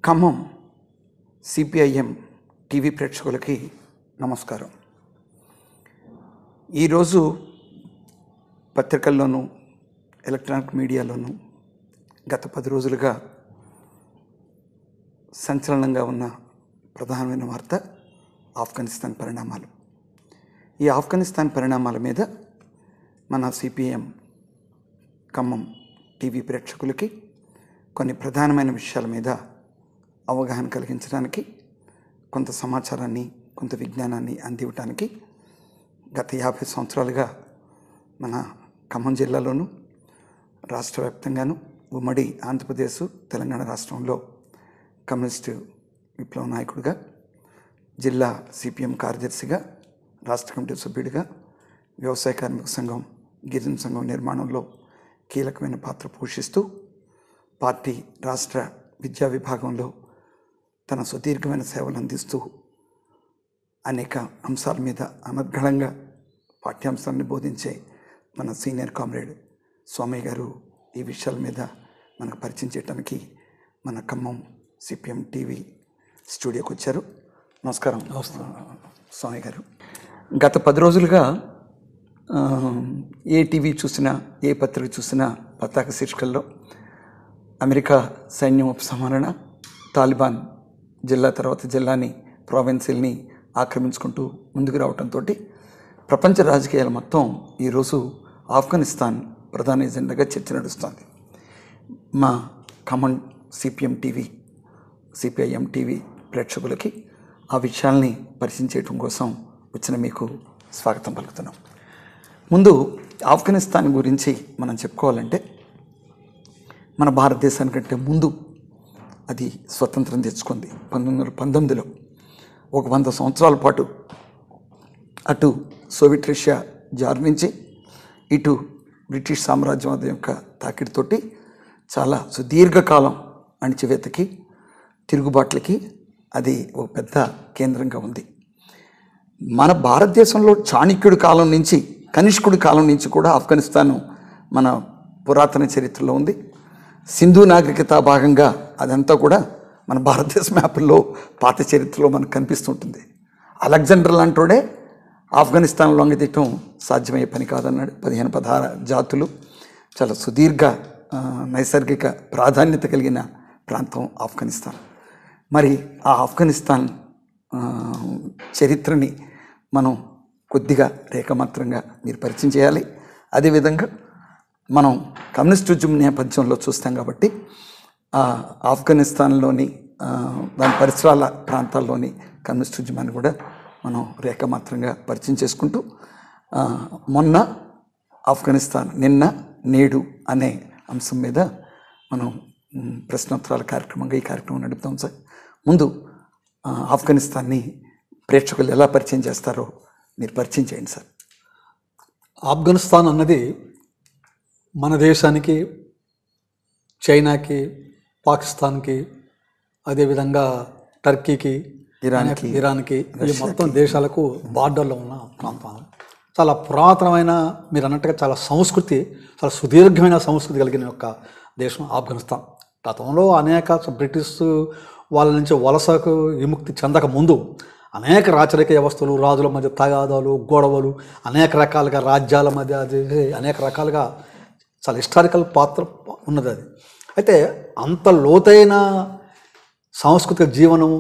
Khammam CPIM TV ప్రేక్షకులకి నమస్కారం. ఈరోజు పత్రికల్లోనూ ఎలక్ట్రానిక్ మీడియాలోనూ గత 10 రోజులుగా సంచలనంగా ఉన్న ప్రధానమైన వార్త ఆఫ్ఘనిస్తాన్ పరిణామాలు. ఈ ఆఫ్ఘనిస్తాన్ పరిణామాల మీద మన సిపిఎం ఖమ్మం టీవీ ప్రేక్షకులకి కొన్ని ప్రధానమైన విషయాల మీద అవగాహన కలిగించడానికి, కొంత సమాచారాన్ని, కొంత విజ్ఞానాన్ని అందివ్వటానికి గత 50 సంవత్సరాలుగా మన ఖమ్మం జిల్లాలోనూ రాష్ట్ర వ్యాప్తంగాను ఉమ్మడి ఆంధ్రప్రదేశ్, తెలంగాణ రాష్ట్రంలో కమ్యూనిస్టు విప్లవ నాయకుడిగా, జిల్లా సిపిఎం కార్యదర్శిగా, రాష్ట్ర కమిటీ సభ్యుడిగా, వ్యవసాయ కార్మిక సంఘం, గిరిజన సంఘం నిర్మాణంలో కీలకమైన పాత్ర పోషిస్తూ పార్టీ రాష్ట్ర విద్యా విభాగంలో తన సుదీర్ఘమైన సేవలు అందిస్తూ అనేక అంశాల మీద అనర్గళంగా పాఠ్యాంశాన్ని బోధించే మన సీనియర్ కామ్రేడ్ స్వామయ్య గారు ఈ విషయాల మీద మనకు పరిచయం చేయడానికి మన ఖమ్మం సిపిఎం టీవీ స్టూడియోకి వచ్చారు. నమస్కారం స్వామయ్య గారు. గత 10 రోజులుగా ఏ టీవీ చూసినా, ఏ పత్రిక చూసినా పతాక శీర్షికల్లో అమెరికా సైన్యం ఉపసంహరణ, తాలిబాన్ జిల్లా తర్వాత జిల్లాని, ప్రావిన్సుల్ని ఆక్రమించుకుంటూ ముందుకు రావడంతో ప్రపంచ రాజకీయాలు మొత్తం ఈరోజు ఆఫ్ఘనిస్తాన్ ప్రధాన ఎజెండాగా చర్చ నడుస్తుంది. మా ఖమ్మం సిపిఐఎం టీవీ ప్రేక్షకులకి ఆ విషయాల్ని పరిచయం చేయడం కోసం వచ్చిన మీకు స్వాగతం పలుకుతున్నాం. ముందు ఆఫ్ఘనిస్తాన్ గురించి మనం చెప్పుకోవాలంటే, మన భారతదేశానికంటే ముందు అది స్వతంత్రం తెచ్చుకుంది 1919లో. ఒక 100 సంవత్సరాల పాటు అటు సోవియట్ రష్యా జారు నుంచి ఇటు బ్రిటిష్ సామ్రాజ్యవాదం యొక్క తాకిడితోటి చాలా సుదీర్ఘకాలం అణిచివేతకి, తిరుగుబాట్లకి అది ఒక పెద్ద కేంద్రంగా ఉంది. మన భారతదేశంలో చాణక్యుడి కాలం నుంచి, కనిష్కుడి కాలం నుంచి కూడా ఆఫ్ఘనిస్తాన్ మన పురాతన చరిత్రలో ఉంది. సింధు నాగరికత భాగంగా అదంతా కూడా మన భారతదేశ మ్యాప్ల్లో పాత చరిత్రలో మనకు కనిపిస్తుంటుంది. అలెగ్జాండర్ లాంటోడే ఆఫ్ఘనిస్తాన్ లొంగదీయటం సాధ్యమయ్యే పని కాదన్నాడు. 15-16 జాతులు, చాలా సుదీర్ఘ నైసర్గిక ప్రాధాన్యత కలిగిన ప్రాంతం ఆఫ్ఘనిస్తాన్. మరి ఆ ఆఫ్ఘనిస్తాన్ చరిత్రని మనం కొద్దిగా రేఖామాత్రంగా మీరు పరిచయం చేయాలి. అదేవిధంగా మనం కమ్యూనిస్ట్ ఉద్యమ నేపథ్యంలో చూస్తాం కాబట్టి ఆఫ్ఘనిస్తాన్లోని దాని పరిసరాల ప్రాంతాల్లోని కమ్యూనిస్ట్ ఉద్యమాన్ని కూడా మనం రేఖామాత్రంగా పరిచయం చేసుకుంటూ, మొన్న ఆఫ్ఘనిస్తాన్, నిన్న నేడు అనే అంశం మీద మనం ప్రశ్నోత్తరాల కార్యక్రమంగా ఈ కార్యక్రమం నడుపుతాం సార్. ముందు ఆఫ్ఘనిస్తాన్ని ప్రేక్షకులు ఎలా పరిచయం చేస్తారో మీరు పరిచయం చేయండి సార్. ఆఫ్ఘనిస్తాన్ అన్నది మన దేశానికి, చైనాకి, పాకిస్తాన్కి, అదేవిధంగా టర్కీకి, ఇరాన్కి, ఈ మొత్తం దేశాలకు బార్డర్లో ఉన్న ప్రాంతం. చాలా పురాతనమైన, మీరు అన్నట్టుగా చాలా చాలా సుదీర్ఘమైన సంస్కృతి కలిగిన యొక్క దేశం ఆఫ్ఘనిస్తాన్. గతంలో అనేక బ్రిటిష్ వాళ్ళ నుంచి వలసకు విముక్తి చెందక ముందు అనేక రాచరిక వ్యవస్థలు, రాజుల మధ్య తగాదాలు, గొడవలు, అనేక రకాలుగా రాజ్యాల మధ్య అనేక రకాలుగా చాలా హిస్టారికల్ పాత్ర ఉన్నది అది. అయితే అంత లోతైన సాంస్కృతిక జీవనము,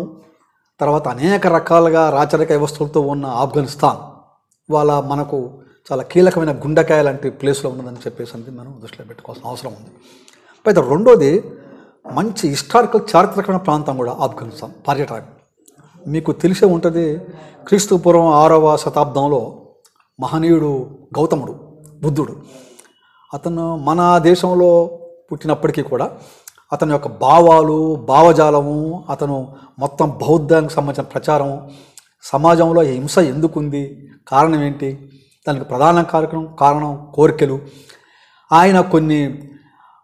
తర్వాత అనేక రకాలుగా రాచరిక వ్యవస్థలతో ఉన్న ఆఫ్ఘనిస్తాన్ మనకు చాలా కీలకమైన గుండెకాయ లాంటి ప్లేస్లో ఉన్నదని చెప్పేసి మనం దృష్టిలో పెట్టుకోవాల్సిన అవసరం ఉంది. అయితే రెండోది, మంచి హిస్టారికల్ చారిత్రకమైన ప్రాంతం కూడా ఆఫ్ఘనిస్తాన్ పర్యటన. మీకు తెలిసే ఉంటుంది, క్రీస్తు పూర్వం 6వ శతాబ్దంలో మహనీయుడు గౌతముడు, బుద్ధుడు, అతను మన దేశంలో పుట్టినప్పటికీ కూడా అతని యొక్క భావాలు, భావజాలము, అతను మొత్తం బౌద్ధానికి సంబంధించిన ప్రచారం, సమాజంలో హింస ఎందుకుంది, కారణం ఏంటి, దానికి ప్రధాన కారణం కోరికలు, ఆయన కొన్ని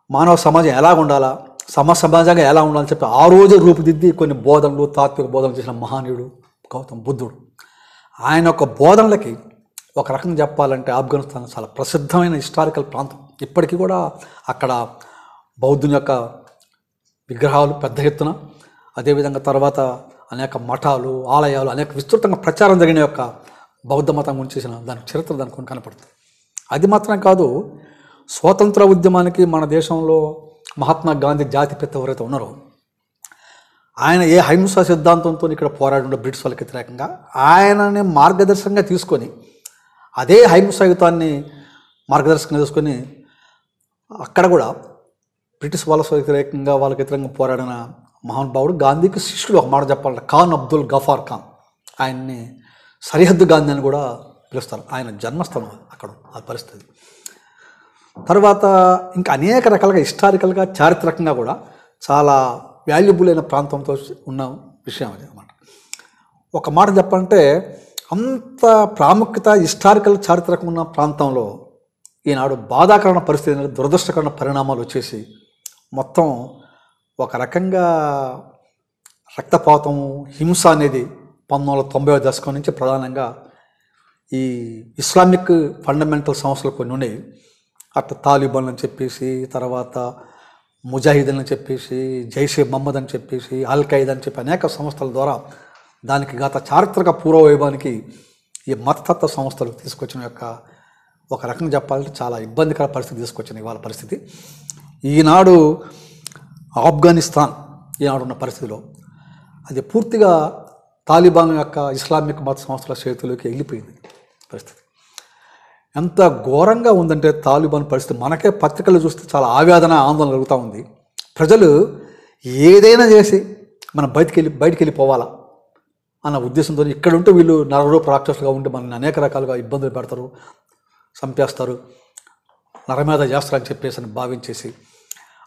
మానవ సమాజం ఎలా ఉండాలా, సమాజంగా ఎలా ఉండాలని చెప్పి ఆ రోజు రూపుదిద్ది కొన్ని బోధనలు, తాత్విక బోధనలు చేసిన మహనీయుడు గౌతమ బుద్ధుడు. ఆయన యొక్క బోధనలకి ఒక రకంగా చెప్పాలంటే ఆఫ్ఘనిస్తాన్ చాలా ప్రసిద్ధమైన హిస్టారికల్ ప్రాంతం. ఇప్పటికీ కూడా అక్కడ బౌద్ధుని యొక్క విగ్రహాలు పెద్ద ఎత్తున, అదేవిధంగా తర్వాత అనేక మఠాలు, ఆలయాలు, అనేక విస్తృతంగా ప్రచారం జరిగిన యొక్క బౌద్ధ మతం గురించి చేసిన దాని చరిత్ర దానికి కొన్ని కనపడుతుంది. అది మాత్రమే కాదు, స్వాతంత్ర ఉద్యమానికి మన దేశంలో మహాత్మా గాంధీ జాతిపిత ఎవరైతే ఉన్నారో ఆయన ఏ అహింసా సిద్ధాంతంతో ఇక్కడ పోరాడి బ్రిటిష్ వాళ్ళకి వ్యతిరేకంగా ఆయనని మార్గదర్శకంగా తీసుకొని అదే అహింసాయుతాన్ని మార్గదర్శకంగా తీసుకొని అక్కడ కూడా బ్రిటిష్ వాళ్ళకి వ్యతిరేకంగా పోరాడిన మహానుభావుడు గాంధీకి శిష్యుడు. ఒక మాట చెప్పాలంటే ఖాన్ అబ్దుల్ గఫార్ ఖాన్, ఆయన్ని సరిహద్దు గాంధీ అని కూడా పిలుస్తారు. ఆయన జన్మస్థానం అక్కడ ఆ పరిస్థితి. తర్వాత ఇంకా అనేక రకాలుగా హిస్టారికల్గా, చారిత్రకంగా కూడా చాలా వాల్యుబుల్ అయిన ప్రాంతంతో ఉన్న విషయం అది అన్నమాట. ఒక మాట చెప్పాలంటే అంత ప్రాముఖ్యత హిస్టారికల్, చారిత్రకం ఉన్న ప్రాంతంలో ఈనాడు బాధాకరమైన పరిస్థితి, దురదృష్టకరమైన పరిణామాలు వచ్చేసి మొత్తం ఒక రకంగా రక్తపాతము, హింస అనేది 1990వ దశకం నుంచి ప్రధానంగా ఈ ఇస్లామిక్ ఫండమెంటల్ సంస్థలు కొన్ని ఉన్నాయి. అట్లా తాలిబాన్ అని చెప్పేసి, తర్వాత ముజాహిదీన్ అని చెప్పేసి, జైషే మహమ్మద్ అని చెప్పేసి, అల్ ఖైదా అని చెప్పి అనేక సంస్థల ద్వారా దానికి గత చారిత్రక పూర్వవైభవానికి ఈ మతతత్వ సంస్థలు తీసుకొచ్చిన యొక్క ఒక రకంగా చెప్పాలంటే చాలా ఇబ్బందికర పరిస్థితి తీసుకొచ్చిన ఇవాళ పరిస్థితి. ఈనాడు ఆఫ్ఘనిస్తాన్ ఈనాడున్న పరిస్థితిలో అది పూర్తిగా తాలిబాన్ యొక్క ఇస్లామిక్ మత సంస్థల చేతుల్లోకి వెళ్ళిపోయింది పరిస్థితి. ఎంత ఘోరంగా ఉందంటే తాలిబాన్ పరిస్థితి మనకే పత్రికలు చూస్తే చాలా ఆవేదన, ఆందోళన కలుగుతూ ఉంది. ప్రజలు ఏదైనా చేసి మనం బయటికి వెళ్ళిపోవాలా అన్న ఉద్దేశంతో ఇక్కడ ఉంటే వీళ్ళు నరరూప రాక్షసులుగా ఉంటే మనల్ని అనేక రకాలుగా ఇబ్బందులు పెడతారు, చంపేస్తారు, నరమేధ చేస్తారని చెప్పేసి అని భావించేసి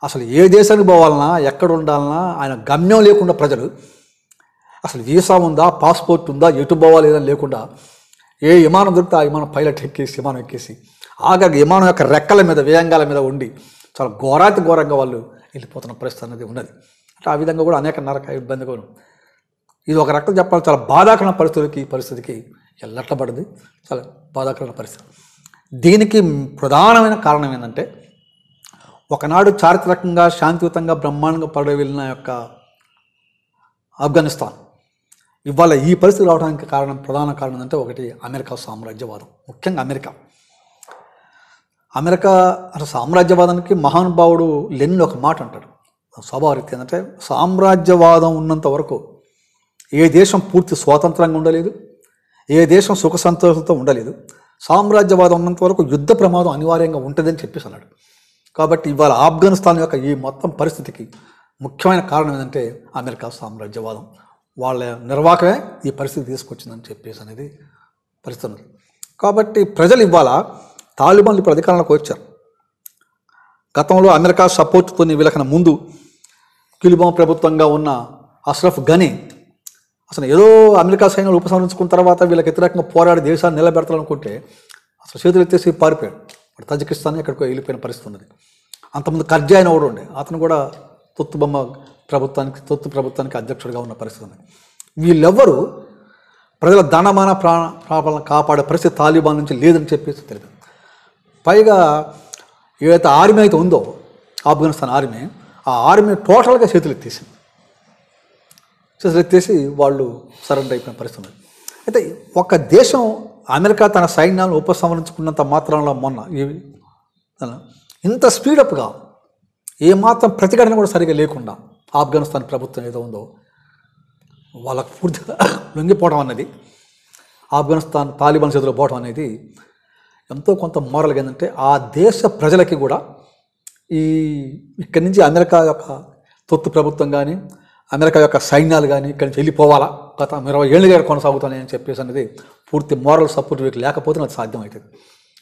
అసలు ఏ దేశానికి పోవాలన్నా, ఎక్కడ ఉండాలన్నా ఆయన గమ్యం లేకుండా ప్రజలు అసలు వీసా ఉందా, పాస్పోర్ట్ ఉందా, ఎటు పోవాలి లేదని లేకుండా ఏ విమానం దొరికితే ఆ విమానం పైలట్ విమానం ఎక్కేసి ఆఖరికి విమానం యొక్క రెక్కల మీద, వేయంగాల మీద ఉండి చాలా ఘోరంగా వాళ్ళు వెళ్ళిపోతున్న పరిస్థితి అనేది ఉన్నది. అంటే ఆ విధంగా కూడా అనేక నరక ఇబ్బందిగా ఇది ఒక రకం చెప్పాలి చాలా బాధాకరమైన పరిస్థితికి ఎల్లట్లబడింది. చాలా బాధాకరమైన పరిస్థితి. దీనికి ప్రధానమైన కారణం ఏంటంటే ఒకనాడు చారిత్రకంగా, శాంతియుతంగా, బ్రహ్మాండంగా పడి వెళ్ళిన యొక్క ఆఫ్ఘనిస్తాన్ ఇవాళ ఈ పరిస్థితి రావడానికి ప్రధాన కారణం ఏంటంటే ఒకటి అమెరికా సామ్రాజ్యవాదం. ముఖ్యంగా అమెరికా సామ్రాజ్యవాదానికి మహానుభావుడు లెనిన్ ఒక మాట అంటాడు స్వాభావరీత్యా. ఏంటంటే సామ్రాజ్యవాదం ఉన్నంత వరకు ఏ దేశం పూర్తి స్వాతంత్రంగా ఉండలేదు, ఏ దేశం సుఖ సంతోషంతో ఉండలేదు. సామ్రాజ్యవాదం ఉన్నంత వరకు యుద్ధ ప్రమాదం అనివార్యంగా ఉంటుందని చెప్పేసి అన్నాడు. కాబట్టి ఇవాళ ఆఫ్ఘనిస్తాన్ యొక్క ఈ మొత్తం పరిస్థితికి ముఖ్యమైన కారణం ఏంటంటే అమెరికా సామ్రాజ్యవాదం. వాళ్ళ నిర్వాహకమే ఈ పరిస్థితి తీసుకొచ్చిందని చెప్పేసి అనేది పరిస్థితి ఉంది. కాబట్టి ప్రజలు ఇవాళ తాలిబాన్లు ఇప్పుడు అధికారంలోకి వచ్చారు. గతంలో అమెరికా సపోర్ట్తో వీళ్ళకన్నా ముందు క్యూబాన్ ప్రభుత్వంగా ఉన్న అష్రఫ్ ఘనీ అసలు ఏదో అమెరికా సైన్యాలు ఉపసంహరించుకున్న తర్వాత వీళ్ళకి వ్యతిరేకంగా పోరాడి దేశాన్ని నిలబెడతారనుకుంటే అసలు చేతులు ఎత్తేసి పారిపోయాడు. వాడు తజికిస్తాన్ ఎక్కడికో వెళ్ళిపోయిన పరిస్థితి ఉన్నది. అంతకుముందు కర్జాయ్ అని కూడా ఉండే, అతను కూడా తొత్తు ప్రభుత్వానికి అధ్యక్షుడిగా ఉన్న పరిస్థితి ఉంది. వీళ్ళెవ్వరూ ప్రజల ధనమాన ప్రాణాలను కాపాడే పరిస్థితి తాలిబాన్ నుంచి లేదని చెప్పేసి తెలియదు. పైగా ఏదైతే ఆర్మీ అయితే ఉందో ఆఫ్ఘనిస్తాన్ ఆర్మీ, ఆ ఆర్మీ టోటల్గా చేతులు ఎత్తేసి వాళ్ళు సరెండర్ అయిపోయిన పరిస్థితి. అయితే ఒక దేశం అమెరికా తన సైన్యాలను ఉపసంహరించుకున్నంత మాత్రంలో మొన్న ఇంత స్పీడప్గా ఏమాత్రం ప్రతిఘటన కూడా సరిగా లేకుండా ఆఫ్ఘనిస్తాన్ ప్రభుత్వం ఏదో ఉందో వాళ్ళకు పూర్తిగా లొంగిపోవడం అనేది, ఆఫ్ఘనిస్తాన్ తాలిబాన్ చేతిలో పోవడం అనేది ఎంతో కొంత మోరల్గా ఏంటంటే ఆ దేశ ప్రజలకి కూడా ఇక్కడి నుంచి అమెరికా యొక్క తొత్తు ప్రభుత్వం కానీ, అమెరికా యొక్క సైన్యాలు కానీ ఇక్కడి నుంచి వెళ్ళిపోవాలా, గత 20 ఏళ్ళుగా కొనసాగుతున్నాయి అని చెప్పేసి అనేది పూర్తి మోరల్ సపోర్ట్ వీరికి లేకపోతే అది సాధ్యమవుతుంది.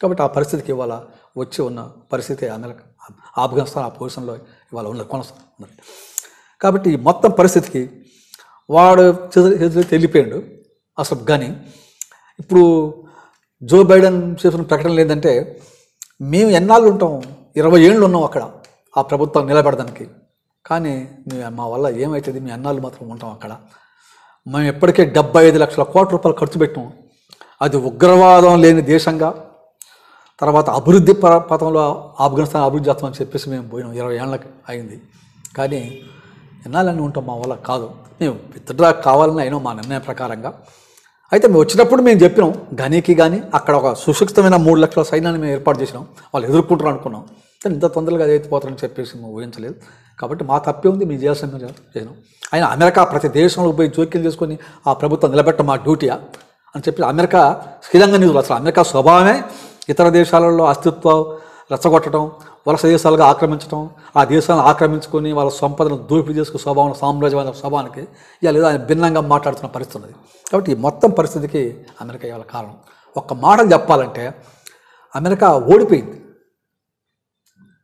కాబట్టి ఆ పరిస్థితికి ఇవాళ వచ్చి ఉన్న పరిస్థితి ఆఫ్ఘనిస్తాన్ ఆ పొజిషన్లో ఇవాళ కొనసాగుతుంది. కాబట్టి ఈ మొత్తం పరిస్థితికి వాడు వెళ్ళిపోయాడు అసలు. కానీ ఇప్పుడు జో బైడెన్ చేసిన ప్రకటనలు ఏంటంటే మేము ఎన్నాళ్ళు ఉంటాం, 20 ఏళ్ళు ఉన్నాం అక్కడ ఆ ప్రభుత్వం నిలబెడడానికి, కానీ మా వల్ల ఏమవుతుంది, మీ ఎన్నాళ్ళు మాత్రం ఉంటాం అక్కడ. మేము ఎప్పటికే 75 లక్షల కోట్ల రూపాయలు ఖర్చు పెట్టాం, అది ఉగ్రవాదం లేని దేశంగా, తర్వాత అభివృద్ధి పథంలో ఆఫ్ఘనిస్తాన్ అభివృద్ధి చేస్తామని చెప్పేసి మేము పోయినాం, 20 ఏళ్ళకి అయింది. కానీ ఎన్నాళ్ళని ఉంటాం, మా వల్ల కాదు, మేము విత్డ్రా కావాలని అయినా మా నిర్ణయం ప్రకారంగా. అయితే మేము వచ్చినప్పుడు మేము చెప్పినాం గనీకి కానీ అక్కడ ఒక సుశిక్షితమైన 3 లక్షల సైన్యాన్ని మేము ఏర్పాటు చేసినాం, వాళ్ళు ఎదుర్కొంటారు అనుకున్నాం. కానీ ఇంత తొందరగా అది అయిపోతారని చెప్పేసి మేము ఊహించలేదు. కాబట్టి మా తప్పే ఉంది, మీ చేయాల్సిన చేసినాం. అయినా అమెరికా ప్రతి దేశంలో పోయి జోక్యం చేసుకొని ఆ ప్రభుత్వం నిలబెట్ట మా డ్యూటీయా అని చెప్పి అమెరికా శ్రీలంక నిధులు, అసలు అమెరికా స్వభావమే ఇతర దేశాలలో అస్తిత్వం రెచ్చగొట్టడం, వలస దేశాలుగా ఆక్రమించడం, ఆ దేశాలను ఆక్రమించుకొని వాళ్ళ సంపదను దోపిడీ చేసుకునే స్వభావం, సామ్రాజ్యవాద స్వభావానికి ఇవాళ ఏదో ఆయన భిన్నంగా మాట్లాడుతున్న పరిస్థితి ఉన్నది. కాబట్టి ఈ మొత్తం పరిస్థితికి అమెరికా ఇవాళ కారణం. ఒక్క మాటలు చెప్పాలంటే అమెరికా ఓడిపోయింది.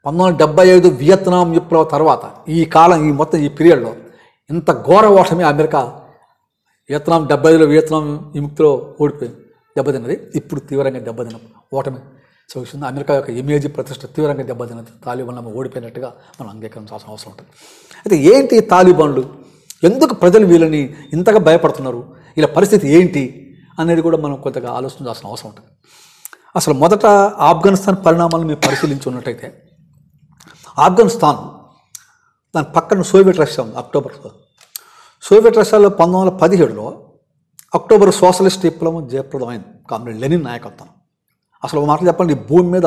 1975 వియత్నాం విప్లవ తర్వాత ఈ కాలం, ఈ మొత్తం ఈ పీరియడ్లో ఇంత ఘోర ఓటమి అమెరికా. వియత్నాం 75లో వియత్నాం విముక్తిలో ఓడిపోయింది, దెబ్బతిన్నది. ఇప్పుడు తీవ్రంగా దెబ్బతిన్న ఓటమి చూసింది. అమెరికా యొక్క ఇమేజ్ ప్రతిష్ట తీవ్రంగా దెబ్బతిన్నది. తాలిబాన్లు ఓడిపోయినట్టుగా మనం అంగీకరించాల్సిన అవసరం ఉంటుంది. అయితే ఏంటి తాలిబాన్లు, ఎందుకు ప్రజలు వీళ్ళని ఇంతగా భయపడుతున్నారు, వీళ్ళ పరిస్థితి ఏంటి అనేది కూడా మనం కొంతగా ఆలోచించాల్సిన అవసరం ఉంటుంది. అసలు మొదట ఆఫ్ఘనిస్తాన్ పరిణామాలను మేము పరిశీలించున్నట్టయితే, ఆఫ్ఘనిస్తాన్ దాని పక్కన సోవియట్ రష్యా ఉంది. సోవియట్ రష్యాలో 1917లో అక్టోబర్ సోషలిస్ట్ విప్లవం జయప్రదమైంది. కామ్రేడ్ లెనిన్ నాయకత్వం. అసలు ఒక మాటలు చెప్పండి, భూమి మీద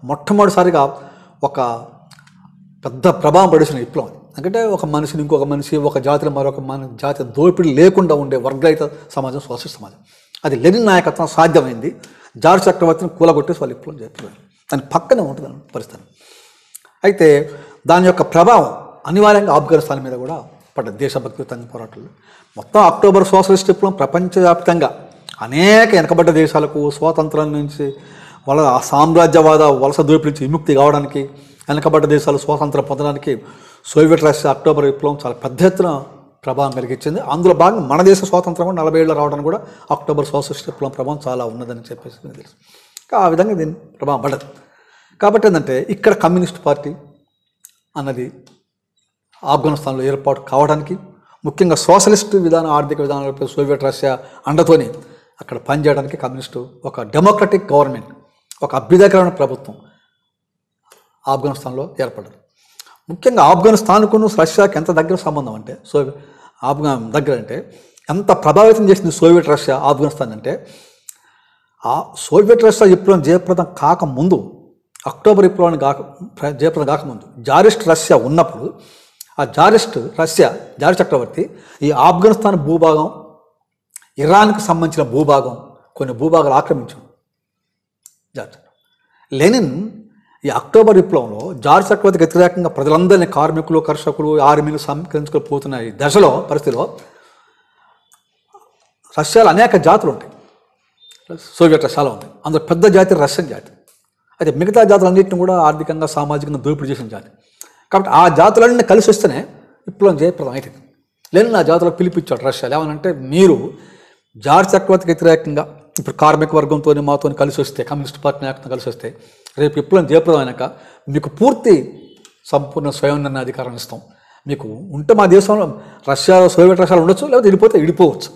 మొట్టమొదటిసారిగా ఒక పెద్ద ప్రభావం పడేసిన విప్లవం. ఎందుకంటే ఒక మనిషిని ఇంకొక మనిషి, ఒక జాతిని మరొక జాతి దోపిడీ లేకుండా ఉండే వర్గరహిత సమాజం సోషలిస్ట్ సమాజం. అది లెనిన్ నాయకత్వం సాధ్యమైంది. జార్జ్ చక్రవర్తిని కూలగొట్టేసి వాళ్ళు విప్లవం జయప్రదమైంది. దాని పక్కనే ఉంటుంది పరిస్థితి. అయితే దాని యొక్క ప్రభావం అనివార్యంగా ఆఫ్ఘనిస్తాన్ మీద కూడా పడ్డ దేశభక్తియుతంగా పోరాటాలు. మొత్తం అక్టోబర్ సోషలిస్ట్ విప్లవం ప్రపంచవ్యాప్తంగా అనేక వెనకబడ్డ దేశాలకు స్వాతంత్రం నుంచి వాళ్ళ సామ్రాజ్యవాద వలస దోపిడీ నుంచి విముక్తి కావడానికి, వెనకబడ్డ దేశాలు స్వాతంత్రం పొందడానికి సోవియట్ రష్యా అక్టోబర్ విప్లవం చాలా పెద్ద ఎత్తున ప్రభావం కలిగించింది. అందులో భాగంగా మన దేశ స్వాతంత్రం కూడా 40 ఏళ్ళు రావడానికి కూడా అక్టోబర్ సోషలిస్ట్ విప్లవం ప్రభావం చాలా ఉన్నదని చెప్పేసి తెలుసు. ఆ విధంగా దీని ప్రభావం పడదు. కాబట్టి ఏంటంటే ఇక్కడ కమ్యూనిస్ట్ పార్టీ అన్నది ఆఫ్ఘనిస్తాన్లో ఏర్పాటు కావడానికి, ముఖ్యంగా సోషలిస్ట్ విధానం, ఆర్థిక విధానాలపై సోవియట్ రష్యా అండతోని అక్కడ పనిచేయడానికి కమ్యూనిస్టు ఒక డెమోక్రటిక్ గవర్నమెంట్, ఒక అభ్యుదయకరమైన ప్రభుత్వం ఆఫ్ఘనిస్తాన్లో ఏర్పడదు. ముఖ్యంగా ఆఫ్ఘనిస్తాన్కును రష్యాకి ఎంత దగ్గర సంబంధం అంటే, దగ్గర అంటే ఎంత ప్రభావితం చేసింది సోవియట్ రష్యా ఆఫ్ఘనిస్తాన్ అంటే, ఆ సోవియట్ రష్యా విప్లవం జయప్రదం కాకముందు, అక్టోబర్ విప్లవాన్ని జయప్రదం కాకముందు జారిస్ట్ రష్యా ఉన్నప్పుడు, ఆ జారిస్ట్ చక్రవర్తి ఈ ఆఫ్ఘనిస్తాన్ భూభాగం, ఇరాన్కి సంబంధించిన భూభాగం, కొన్ని భూభాగాలు ఆక్రమించాడు జార్జ్. లెనిన్ ఈ అక్టోబర్ విప్లవంలో జార్జ్ చక్రవర్తికి వ్యతిరేకంగా ప్రజలందరినీ, కార్మికులు, కర్షకులు, ఆర్మీని సమీకరించుకొని పోతున్న ఈ దశలో పరిస్థితిలో రష్యాలో అనేక జాతులు ఉంటాయి. సోవియట్ రష్యాలో ఉంటాయి. అందులో పెద్ద జాతి రష్యన్ జాతి. అయితే మిగతా జాతులన్నింటిని కూడా ఆర్థికంగా, సామాజికంగా దోపిడీ చేసిన జాతి. కాబట్టి ఆ జాతులన్నీ కలిసి వస్తేనే విప్లవం జయప్రదం అవుతుంది. లెనిన్ ఆ జాతులకు పిలిపించాడు రష్యాలో. ఏమనంటే, మీరు జార్జ్ చక్రవర్తికి వ్యతిరేకంగా ఇప్పుడు కార్మిక వర్గంతో మాతో కలిసి వస్తే, కమ్యూనిస్ట్ పార్టీ నాయకులతో కలిసి వస్తే, రేపు విప్లవం జయప్రదం అయినాక మీకు పూర్తి సంపూర్ణ స్వయం నిర్ణయ అధికారాన్ని ఇస్తాం. మీకు ఉంటే మా దేశంలో రష్యాలో, సోవియట్ రష్యాలో ఉండొచ్చు, లేకపోతే విడిపోవచ్చు.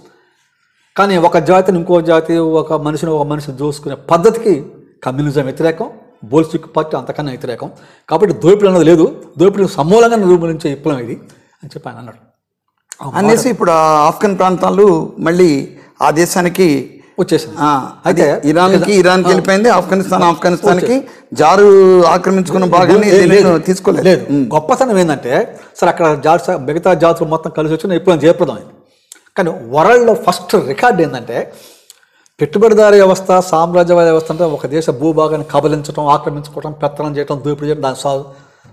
కానీ ఒక జాతిని ఇంకో జాతి, ఒక మనిషిని దోసుకునే పద్ధతికి కమ్యూనిజం వ్యతిరేకం, బోల్షిక్ పార్టీ అంతకన్నా వ్యతిరేకం. కాబట్టి దోపిడీ అన్నది లేదు, దోపిడీ సమూలంగా నిర్మూలించే విప్లవం ఇది అని చెప్పి ఆయన అన్నాడు. అనేసి ఇప్పుడు ఆఫ్ఘన్ ప్రాంతాలు మళ్ళీ ఆ దేశానికి వచ్చేసింది. అయితే ఇరాన్కి వెళ్ళిపోయింది, ఆఫ్ఘనిస్తాన్కి జారు ఆక్రమించుకున్న భాగాన్ని తీసుకోలేదు. గొప్పతనం ఏంటంటే, సరే అక్కడ మిగతా జాతులు మొత్తం కలిసి వచ్చిన విప్లవం జయప్రదం అయింది. కానీ వరల్డ్లో ఫస్ట్ రికార్డ్ ఏంటంటే, పెట్టుబడిదారీ వ్యవస్థ, సామ్రాజ్యవాద వ్యవస్థ అంటే ఒక దేశ భూభాగాన్ని కబలించడం, ఆక్రమించుకోవడం, పెత్తనం చేయడం, దోపిడీ చేయడం దాని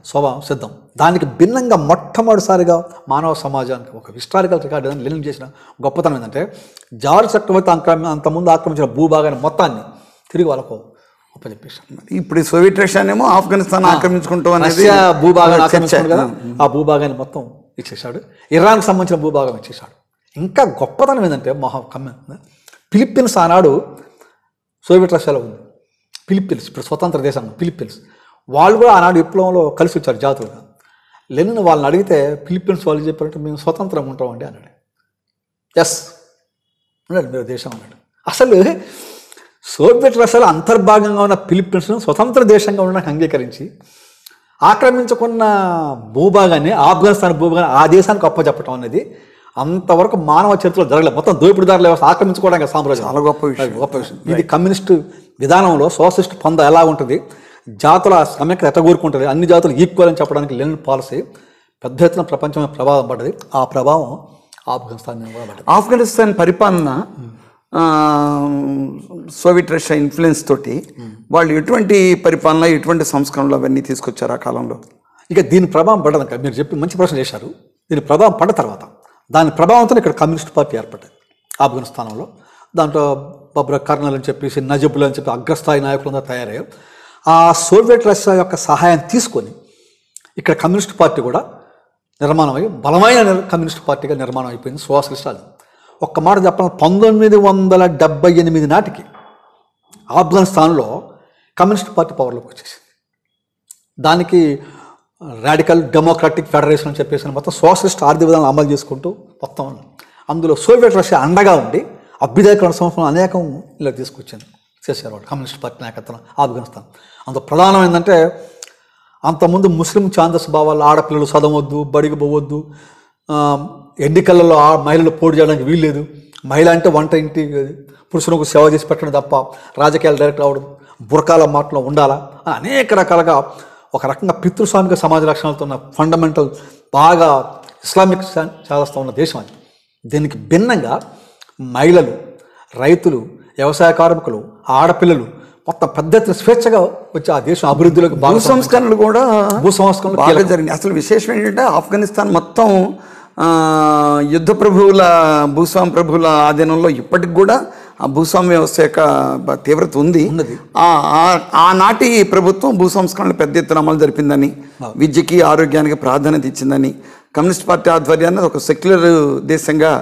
స్వభావం సిద్ధం. దానికి భిన్నంగా మొట్టమొదటిసారిగా మానవ సమాజానికి ఒక హిస్టారికల్ రికార్డ్ ఏదైనా లెనిన్ చేసిన గొప్పతనం ఏంటంటే, జార్జ్ చక్రవర్తి అంతకుముందు ఆక్రమించిన భూభాగాన్ని మొత్తాన్ని తిరిగి వాళ్ళకు చెప్పేసాం. ఇప్పుడు సోవియట్ రష్యానేమో ఆఫ్ఘనిస్తాన్ ఆక్రమించుకుంటాం అనేది భూభాగాన్ని ఆక్రమించుకుంటాడు కదా, ఆ భూభాగాన్ని మొత్తం ఇచ్చేశాడు. ఇరాన్కి సంబంధించిన భూభాగం ఇచ్చేశాడు. ఇంకా గొప్పతనం ఏంటంటే, ఫిలిప్పీన్స్ ఆనాడు సోవియట్ రష్యాలో ఉంది. ఫిలిప్పీన్స్ ఇప్పుడు స్వతంత్ర దేశం ఫిలిప్పీన్స్, వాళ్ళు కూడా ఆనాడు విప్లవంలో కలిసి వచ్చారు జాతులుగా. లెనిన్ వాళ్ళని అడిగితే ఫిలిప్పీన్స్ వాళ్ళు చెప్పారంటే, మేము స్వతంత్రంగా ఉంటామండి అన్నాడు. ఎస్ అన్నాడు, మీరు దేశం అన్నాడు. అసలు సోవియట్ రష్యాలో అంతర్భాగంగా ఉన్న ఫిలిప్పీన్స్ను స్వతంత్ర దేశంగా ఉండడానికి అంగీకరించి ఆక్రమించుకున్న భూభాగాన్ని, ఆఫ్ఘనిస్తాన్ భూభాగాన్ని ఆ దేశానికి అప్పచెప్పటం అనేది అంతవరకు మానవ చరిత్రలో జరగలేదు. మొత్తం దోపిడీదారుల వ్యవస్థ ఆక్రమించుకోవడానికి సామ్రాజ్యం చాలా గొప్ప విషయం. గొప్ప విషయం. ఇది కమ్యూనిస్టు విధానంలో సోషలిస్ట్ పంద ఎలా ఉంటుంది, జాతుల సమైక్యత ఎట్ట కోరుకుంటుంది, అన్ని జాతులు ఈక్వల్ అని చెప్పడానికి లెనిన్ పాలసీ పెద్ద ఎత్తున ప్రపంచం మీద ప్రభావం పడ్డది. ఆ ప్రభావం ఆఫ్ఘనిస్తాన్ మీద కూడా పడ్డది. ఆఫ్ఘనిస్తాన్ పరిపాలన సోవియట్ రష్యా ఇన్ఫ్లుయెన్స్ తోటి వాళ్ళు ఎటువంటి పరిపాలన, ఎటువంటి సంస్కరణలు అవన్నీ తీసుకొచ్చారు ఆ కాలంలో? ఇక దీని ప్రభావం పడ్డది. మీరు చెప్పి మంచి ప్రశ్న చేశారు. దీని ప్రభావం పడ్డ తర్వాత దాని ప్రభావంతో ఇక్కడ కమ్యూనిస్ట్ పార్టీ ఏర్పడ్డది ఆఫ్ఘనిస్తానంలో. దాంట్లో బబ్రా కర్నల్ అని చెప్పేసి, నజబుల్ అని చెప్పి అగ్రస్థాయి నాయకులంతా తయారయ్యారు. ఆ సోవియట్ రష్యా యొక్క సహాయం తీసుకొని ఇక్కడ కమ్యూనిస్ట్ పార్టీ కూడా నిర్మాణం అయ్యి బలమైన కమ్యూనిస్ట్ పార్టీగా నిర్మాణం అయిపోయింది. సోషలిస్ట్ అది. ఒక్క మాట చెప్పాలి, 1978 నాటికి ఆఫ్ఘనిస్తాన్లో కమ్యూనిస్ట్ పార్టీ పవర్లోకి వచ్చేసింది. దానికి రాడికల్ డెమోక్రాటిక్ ఫెడరేషన్ అని చెప్పేసి మొత్తం సోషలిస్ట్ ఆర్థిక విధానం అమలు చేసుకుంటూ మొత్తం అందులో సోవియట్ రష్యా అండగా ఉండి అభ్యుదయకరణ సంస్థలు అనేకం ఇలా తీసుకొచ్చింది, చేశారు వాళ్ళు కమ్యూనిస్ట్ పార్టీ నాయకత్వం ఆఫ్ఘనిస్తాన్. అందులో ప్రధానం ఏంటంటే, అంతకుముందు ముస్లిం ఛాందస్ భావాలు, ఆడపిల్లలు చదవద్దు, బడికి పోవద్దు, ఎన్నికలలో మహిళలు పోటీ చేయడానికి వీల్లేదు, మహిళ అంటే వంట ఇంటి పురుషులకు సేవ చేసి పెట్టడం తప్ప రాజకీయాలు డైరెక్ట్ రావడం, బురకాల మాటలో ఉండాలా అని అనేక రకాలుగా ఒక రకంగా పితృస్వామిక సమాజ లక్షణాలతో ఉన్న ఫండమెంటల్ బాగా ఇస్లామిక్ చేస్తూ ఉన్న దేశం అది. దీనికి భిన్నంగా మహిళలు, రైతులు, వ్యవసాయ కార్మికులు, ఆడపిల్లలు మొత్తం పెద్ద ఎత్తున స్వేచ్ఛగా వచ్చి ఆ దేశం అభివృద్ధిలోకి భూ సంస్కరణలు కూడా భూసంస్కరణలు బాగా జరిగింది. అసలు విశేషం ఏంటంటే ఆఫ్ఘనిస్తాన్ మొత్తం యుద్ధ ప్రభువుల, భూస్వామి ప్రభువుల ఆధీనంలో ఇప్పటికి కూడా ఆ భూస్వామ్య వ్యవస్థ యొక్క తీవ్రత ఉంది. ఆనాటి ప్రభుత్వం భూ సంస్కరణలు పెద్ద ఎత్తున అమలు జరిపిందని, విద్యకి ఆరోగ్యానికి ప్రాధాన్యత ఇచ్చిందని, కమ్యూనిస్ట్ పార్టీ ఆధ్వర్యాన్ని ఒక సెక్యులర్ దేశంగా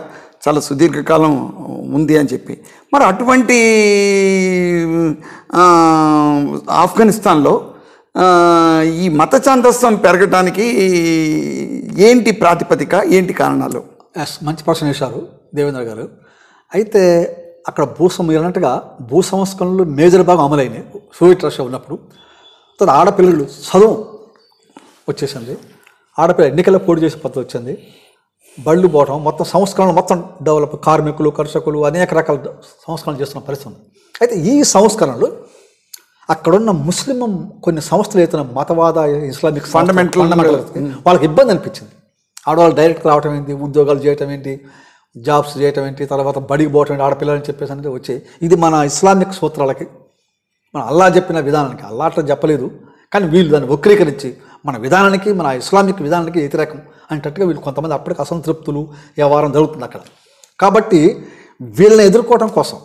చాలా సుదీర్ఘకాలం ఉంది అని చెప్పి, మరి అటువంటి ఆఫ్ఘనిస్తాన్లో ఈ మత ఛాందస్సం పెరగడానికి ఏంటి ప్రాతిపదిక, ఏంటి కారణాలు? మంచి ప్రశ్న వేశారు దేవేంద్ర గారు. అయితే అక్కడ అన్నట్టుగా భూ సంస్కరణలు మేజర్ భాగం అమలైనాయి సోవియట్ రష్యా ఉన్నప్పుడు. తర్వాత ఆడపిల్లలు చదువు వచ్చేసింది, ఆడపిల్ల ఎన్నికల్లో పోటీ చేసే పద్ధతి వచ్చింది, బళ్ళు పోవటం, మొత్తం సంస్కరణలు మొత్తం డెవలప్, కార్మికులు, కర్షకులు అనేక రకాల సంస్కరణలు చేస్తున్న పరిస్థితి ఉంది. అయితే ఈ సంస్కరణలు అక్కడున్న ముస్లిం కొన్ని సంస్థలు అయితే మతవాద ఇస్లామిక్ ఫండమెంటల్ వాళ్ళకి ఇబ్బంది అనిపించింది. ఆడవాళ్ళు డైరెక్ట్ రావటం ఏంటి, ఉద్యోగాలు చేయటం ఏంటి, జాబ్స్ చేయటం ఏంటి, తర్వాత బడికి పోవటం ఏంటి, ఆడపిల్లలని చెప్పేసి అనేది వచ్చి ఇది మన ఇస్లామిక్ సూత్రాలకి, మన అల్లా చెప్పిన విధానానికి, అల్లా అట్లా చెప్పలేదు కానీ వీళ్ళు దాన్ని వక్రీకరించి మన విధానానికి, మన ఇస్లామిక్ విధానానికి వ్యతిరేకం అనేటట్టుగా వీళ్ళు కొంతమంది అప్పటికి అసంతృప్తులు వ్యవహారం జరుగుతుంది అక్కడ. కాబట్టి వీళ్ళని ఎదుర్కోవడం కోసం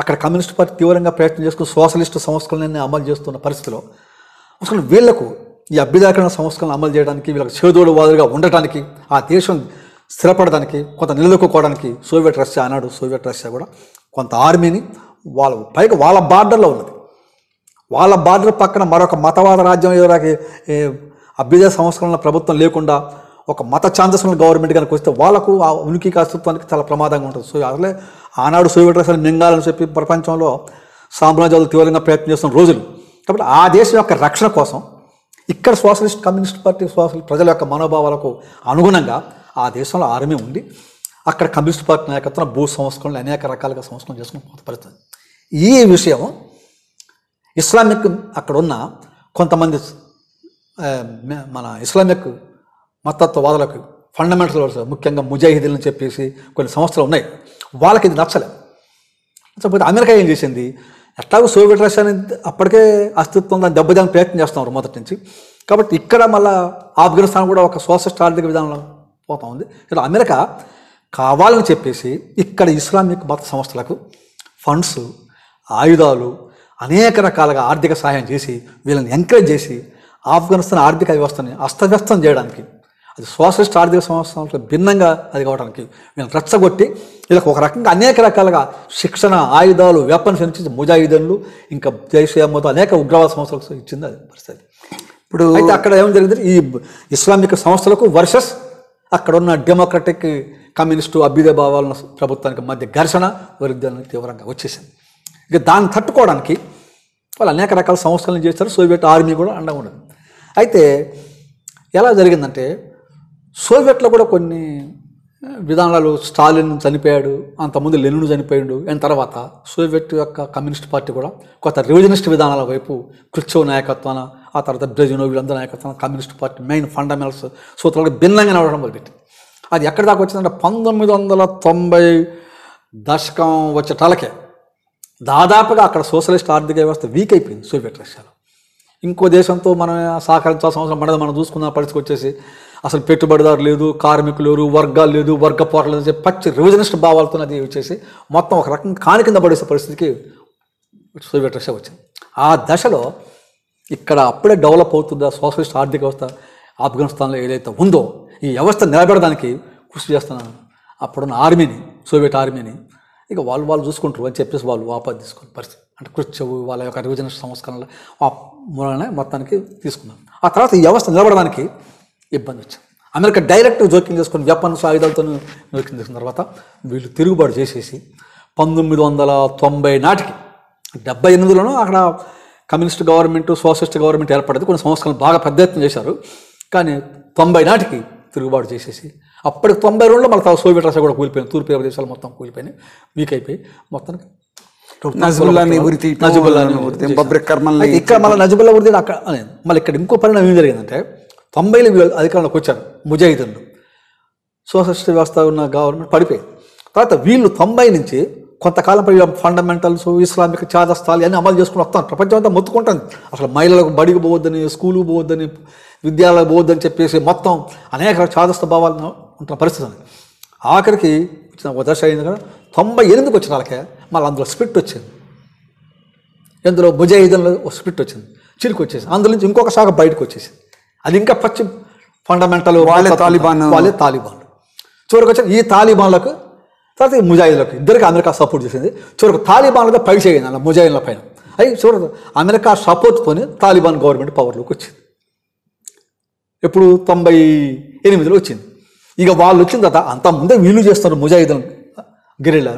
అక్కడ కమ్యూనిస్ట్ పార్టీ తీవ్రంగా ప్రయత్నం చేసుకుని సోషలిస్టు సంస్కరణని అమలు చేస్తున్న పరిస్థితిలో అసలు వీళ్లకు ఈ అభ్యుదయకరణ సంస్కరణలు అమలు చేయడానికి, వీళ్ళకి చేదోడు వాదులుగా ఉండటానికి, ఆ దేశం స్థిరపడడానికి, కొంత నిలదొక్కుకోవడానికి సోవియట్ రష్యా, ఆనాడు సోవియట్ రష్యా కూడా కొంత ఆర్మీని వాళ్ళు పైగా వాళ్ళ బార్డర్లో ఉన్నది, వాళ్ళ బార్డర్ పక్కన మరొక మతవాద రాజ్యం ఎదురాకి అభ్యుదయ సంస్కరణల ప్రభుత్వం లేకుండా ఒక మత ఛాందస్సుల గవర్నమెంట్ కనుక వస్తే వాళ్ళకు ఆ ఉనికికి అస్తిత్వానికి చాలా ప్రమాదంగా ఉంటుంది. సో అసలే ఆనాడు సోవియట్ రష్యాని మింగాలని చెప్పి ప్రపంచంలో సామ్రాజ్యాలు తీవ్రంగా ప్రయత్నం చేస్తున్న రోజులు. కాబట్టి ఆ దేశం యొక్క రక్షణ కోసం ఇక్కడ సోషలిస్ట్ కమ్యూనిస్ట్ పార్టీ ప్రజల యొక్క మనోభావాలకు అనుగుణంగా ఆ దేశంలో ఆర్మీ ఉండి అక్కడ కమ్యూనిస్ట్ పార్టీ నాయకత్వం భూ సంస్కరణలు అనేక రకాలుగా సంస్కరణ చేసుకుని పరిస్థితి. ఈ విషయం ఇస్లామిక్ అక్కడ ఉన్న కొంతమంది మన ఇస్లామిక్ మతత్వవాదులకు, ఫండమెంటల్స్, ముఖ్యంగా ముజాహిదీలను చెప్పేసి కొన్ని సంస్థలు ఉన్నాయి, వాళ్ళకి ఇది నచ్చలేదు. నచ్చకపోతే అమెరికా ఏం చేసింది, ఎట్లాగో సోవియట్ రష్యాని అప్పటికే అస్తిత్వం దాన్ని దెబ్బతీయాలని ప్రయత్నం చేస్తున్నారు మొదటి నుంచి. కాబట్టి ఇక్కడ మళ్ళీ ఆఫ్ఘనిస్తాన్ కూడా ఒక సోషలిస్ట్ ఆర్థిక విధానంలో పోతా ఉంది. ఇలా అమెరికా కావాలని చెప్పేసి ఇక్కడ ఇస్లామిక్ మత సంస్థలకు ఫండ్స్, ఆయుధాలు, అనేక రకాలుగా ఆర్థిక సహాయం చేసి వీళ్ళని ఎంకరేజ్ చేసి ఆఫ్ఘనిస్తాన్ ఆర్థిక వ్యవస్థని అస్తవ్యస్తం చేయడానికి, అది సోషలిస్ట్ ఆర్థిక సంస్థలకు భిన్నంగా అది కావడానికి వీళ్ళని రెచ్చగొట్టి వీళ్ళకి ఒక రకంగా అనేక రకాలుగా శిక్షణ, ఆయుధాలు, వెపన్స్ నుంచి ముజాహిదీన్లు, ఇంకా జైషే మహమ్మద్ అనేక ఉగ్రవాద సంస్థలకు ఇచ్చింది అది పరిస్థితి. ఇప్పుడు అయితే అక్కడ ఏం జరిగింది, ఈ ఇస్లామిక్ సంస్థలకు వర్సెస్ అక్కడ ఉన్న డెమోక్రటిక్ కమ్యూనిస్టు అభ్యుదయ భావాల ప్రభుత్వానికి మధ్య ఘర్షణ, వైరుధ్యాన్ని తీవ్రంగా వచ్చేసింది. ఇక దాన్ని తట్టుకోవడానికి వాళ్ళు అనేక రకాల సంస్థలను చేస్తారు, సోవియట్ ఆర్మీ కూడా అండగా ఉండదు. అయితే ఎలా జరిగిందంటే సోవియట్లో కూడా కొన్ని విధానాలు, స్టాలిన్ చనిపోయాడు, అంతకుముందు లెనిన్ చనిపోయాడు, అండ్ తర్వాత సోవియట్ యొక్క కమ్యూనిస్ట్ పార్టీ కూడా కొత్త రివిజనిస్ట్ విధానాల వైపు క్రుచ్చెవ్ నాయకత్వాన, ఆ తర్వాత బ్రెజినోవ్ వీళ్ళందరూ నాయకత్వాన కమ్యూనిస్ట్ పార్టీ మెయిన్ ఫండమెంటల్స్ సూత్రాలకు భిన్నంగా నడవడం మొదలుపెట్టి అది ఎక్కడి దాకా వచ్చిందంటే 1990 దశకం వచ్చేటాలకే దాదాపుగా అక్కడ సోషలిస్ట్ ఆర్థిక వ్యవస్థ వీక్ అయిపోయింది సోవియట్ రష్యాలో. ఇంకో దేశంతో మనం సహకరించాల్సిన అవసరం పడదు. మనం చూసుకున్న పరిస్థితికి వచ్చేసి అసలు పెట్టుబడిదారు లేదు, కార్మికులు లేరు, వర్గాలు లేదు, వర్గ పోరాటాలు లేదు, పచ్చి రివిజనిస్ట్ భావాలతో అది వచ్చేసి మొత్తం ఒక రకం కాని కింద పడేసే పరిస్థితికి సోవియట్ రష్యా వచ్చింది. ఆ దశలో ఇక్కడ అప్పుడే డెవలప్ అవుతుందా సోషలిస్ట్ ఆర్థిక వ్యవస్థ ఆఫ్ఘనిస్తాన్లో ఏదైతే ఉందో ఈ వ్యవస్థ నిలబెడడానికి కృషి చేస్తున్నాను. అప్పుడున్న ఆర్మీని, సోవియట్ ఆర్మీని ఇక వాళ్ళు చూసుకుంటారు అని చెప్పేసి వాళ్ళు వాపసు తీసుకున్న పరిస్థితి. అంటే క్రుచ్చెవ్ వాళ్ళ యొక్క రివిజనిస్ట్ సంస్కరణలు మూలనే మొత్తానికి తీసుకున్నాం. ఆ తర్వాత ఈ వ్యవస్థ నిలబడడానికి ఇబ్బంది వచ్చింది. అమెరికా డైరెక్ట్ జోక్యం చేసుకుని వెపన్స్ ఆయుధాలతో జోక్యం చేసుకున్న తర్వాత వీళ్ళు తిరుగుబాటు చేసేసి 1990 నాటికి 78లోనూ అక్కడ కమ్యూనిస్ట్ గవర్నమెంట్, సోషలిస్ట్ గవర్నమెంట్ ఏర్పడింది. కొన్ని సంవత్సరాలు బాగా పెద్ద ఎత్తున చేశారు. కానీ 90 నాటికి తిరుగుబాటు చేసేసి అప్పటికి 92లో మళ్ళీ సోవియట్ రష్యా కూడా కూలిపోయింది. తూర్పు దేశాలు మొత్తం కూలిపోయినాయి, వీక్ అయిపోయి మొత్తానికి ఇక్కడ మళ్ళీ నజబుల్లా ఉర్దీ అక్కడ మళ్ళీ ఇక్కడ ఇంకో పరిణామం ఏం జరిగిందంటే 90లో అధికారంలోకి వచ్చారు ముజాహిదీన్లు. సోషలిస్ట్ వ్యవస్థ ఉన్న గవర్నమెంట్ పడిపోయింది. తర్వాత వీళ్ళు 90 నుంచి కొంతకాలం ఫండమెంటల్స్, ఇస్లామిక్ చాదస్తాలు అన్నీ అమలు చేసుకుని వస్తాను. ప్రపంచం అంతా మొత్తుకుంటుంది అసలు మహిళలకు బడికి పోవద్దని, స్కూలుకు పోవద్దని, విద్యాలయాలకు పోవద్దని చెప్పేసి మొత్తం అనేక చాదస్త భావాలు ఉంటున్న పరిస్థితి ఉంది. ఆఖరికి వచ్చిన ఒక దశ అయింది కదా 98కి వచ్చిన వాళ్ళకే మళ్ళీ అందులో స్ప్లిట్ వచ్చింది. ఇందులో ముజాహిదీన్లో స్ప్లిట్ వచ్చింది, చిరుకు వచ్చేసి అందులో నుంచి ఇంకొక శాఖ బయటకు వచ్చేసింది. అది ఇంకా పచ్చి ఫండమెంటల్ వాళ్ళే తాలిబాన్లు. చివరికి వచ్చి ఈ తాలిబాన్లకు తర్వాత ముజాహిదీలకు ఇద్దరికి అమెరికా సపోర్ట్ చేసింది. చివరికి తాలిబాన్లతో పై చేయింది అలా ముజాహిదీన్ల పైన. అవి చివరికి అమెరికా సపోర్ట్తోని తాలిబాన్ గవర్నమెంట్ పవర్లోకి వచ్చింది. ఎప్పుడు 98లో వచ్చింది. ఇక వాళ్ళు వచ్చిన తర్వాత అంత ముందే వీళ్ళు చేస్తున్నారు ముజాహిదీన్ గెరిల్లా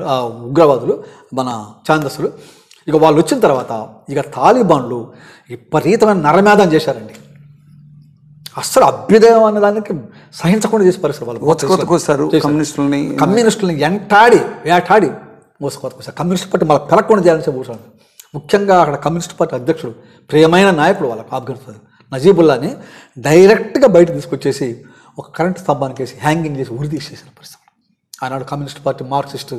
ఉగ్రవాదులు, మన ఛాందస్సులు. ఇక వాళ్ళు వచ్చిన తర్వాత ఇక తాలిబాన్లు విపరీతమైన నరమేధం చేశారండి. అస్సలు అభ్యుదయం అనే దానికి సహించకుండా చేసే పరిస్థితి వాళ్ళు కమ్యూనిస్టులని వేటాడి మోసకొచ్చారు. కమ్యూనిస్ట్ పార్టీ మళ్ళీ పెరగకుండా చేయాలని కూర్చోండి. ముఖ్యంగా అక్కడ కమ్యూనిస్ట్ పార్టీ అధ్యక్షుడు, ప్రియమైన నాయకుడు వాళ్ళకి ఆఫ్ఘనిస్తాన్ నజీబుల్లాని డైరెక్ట్గా బయట తీసుకొచ్చేసి ఒక కరెంట్ స్తంభానికి వేసి హ్యాంగింగ్ చేసి ఉరి తీసేసిన పరిస్థితి. ఆనాడు కమ్యూనిస్ట్ పార్టీ మార్క్సిస్ట్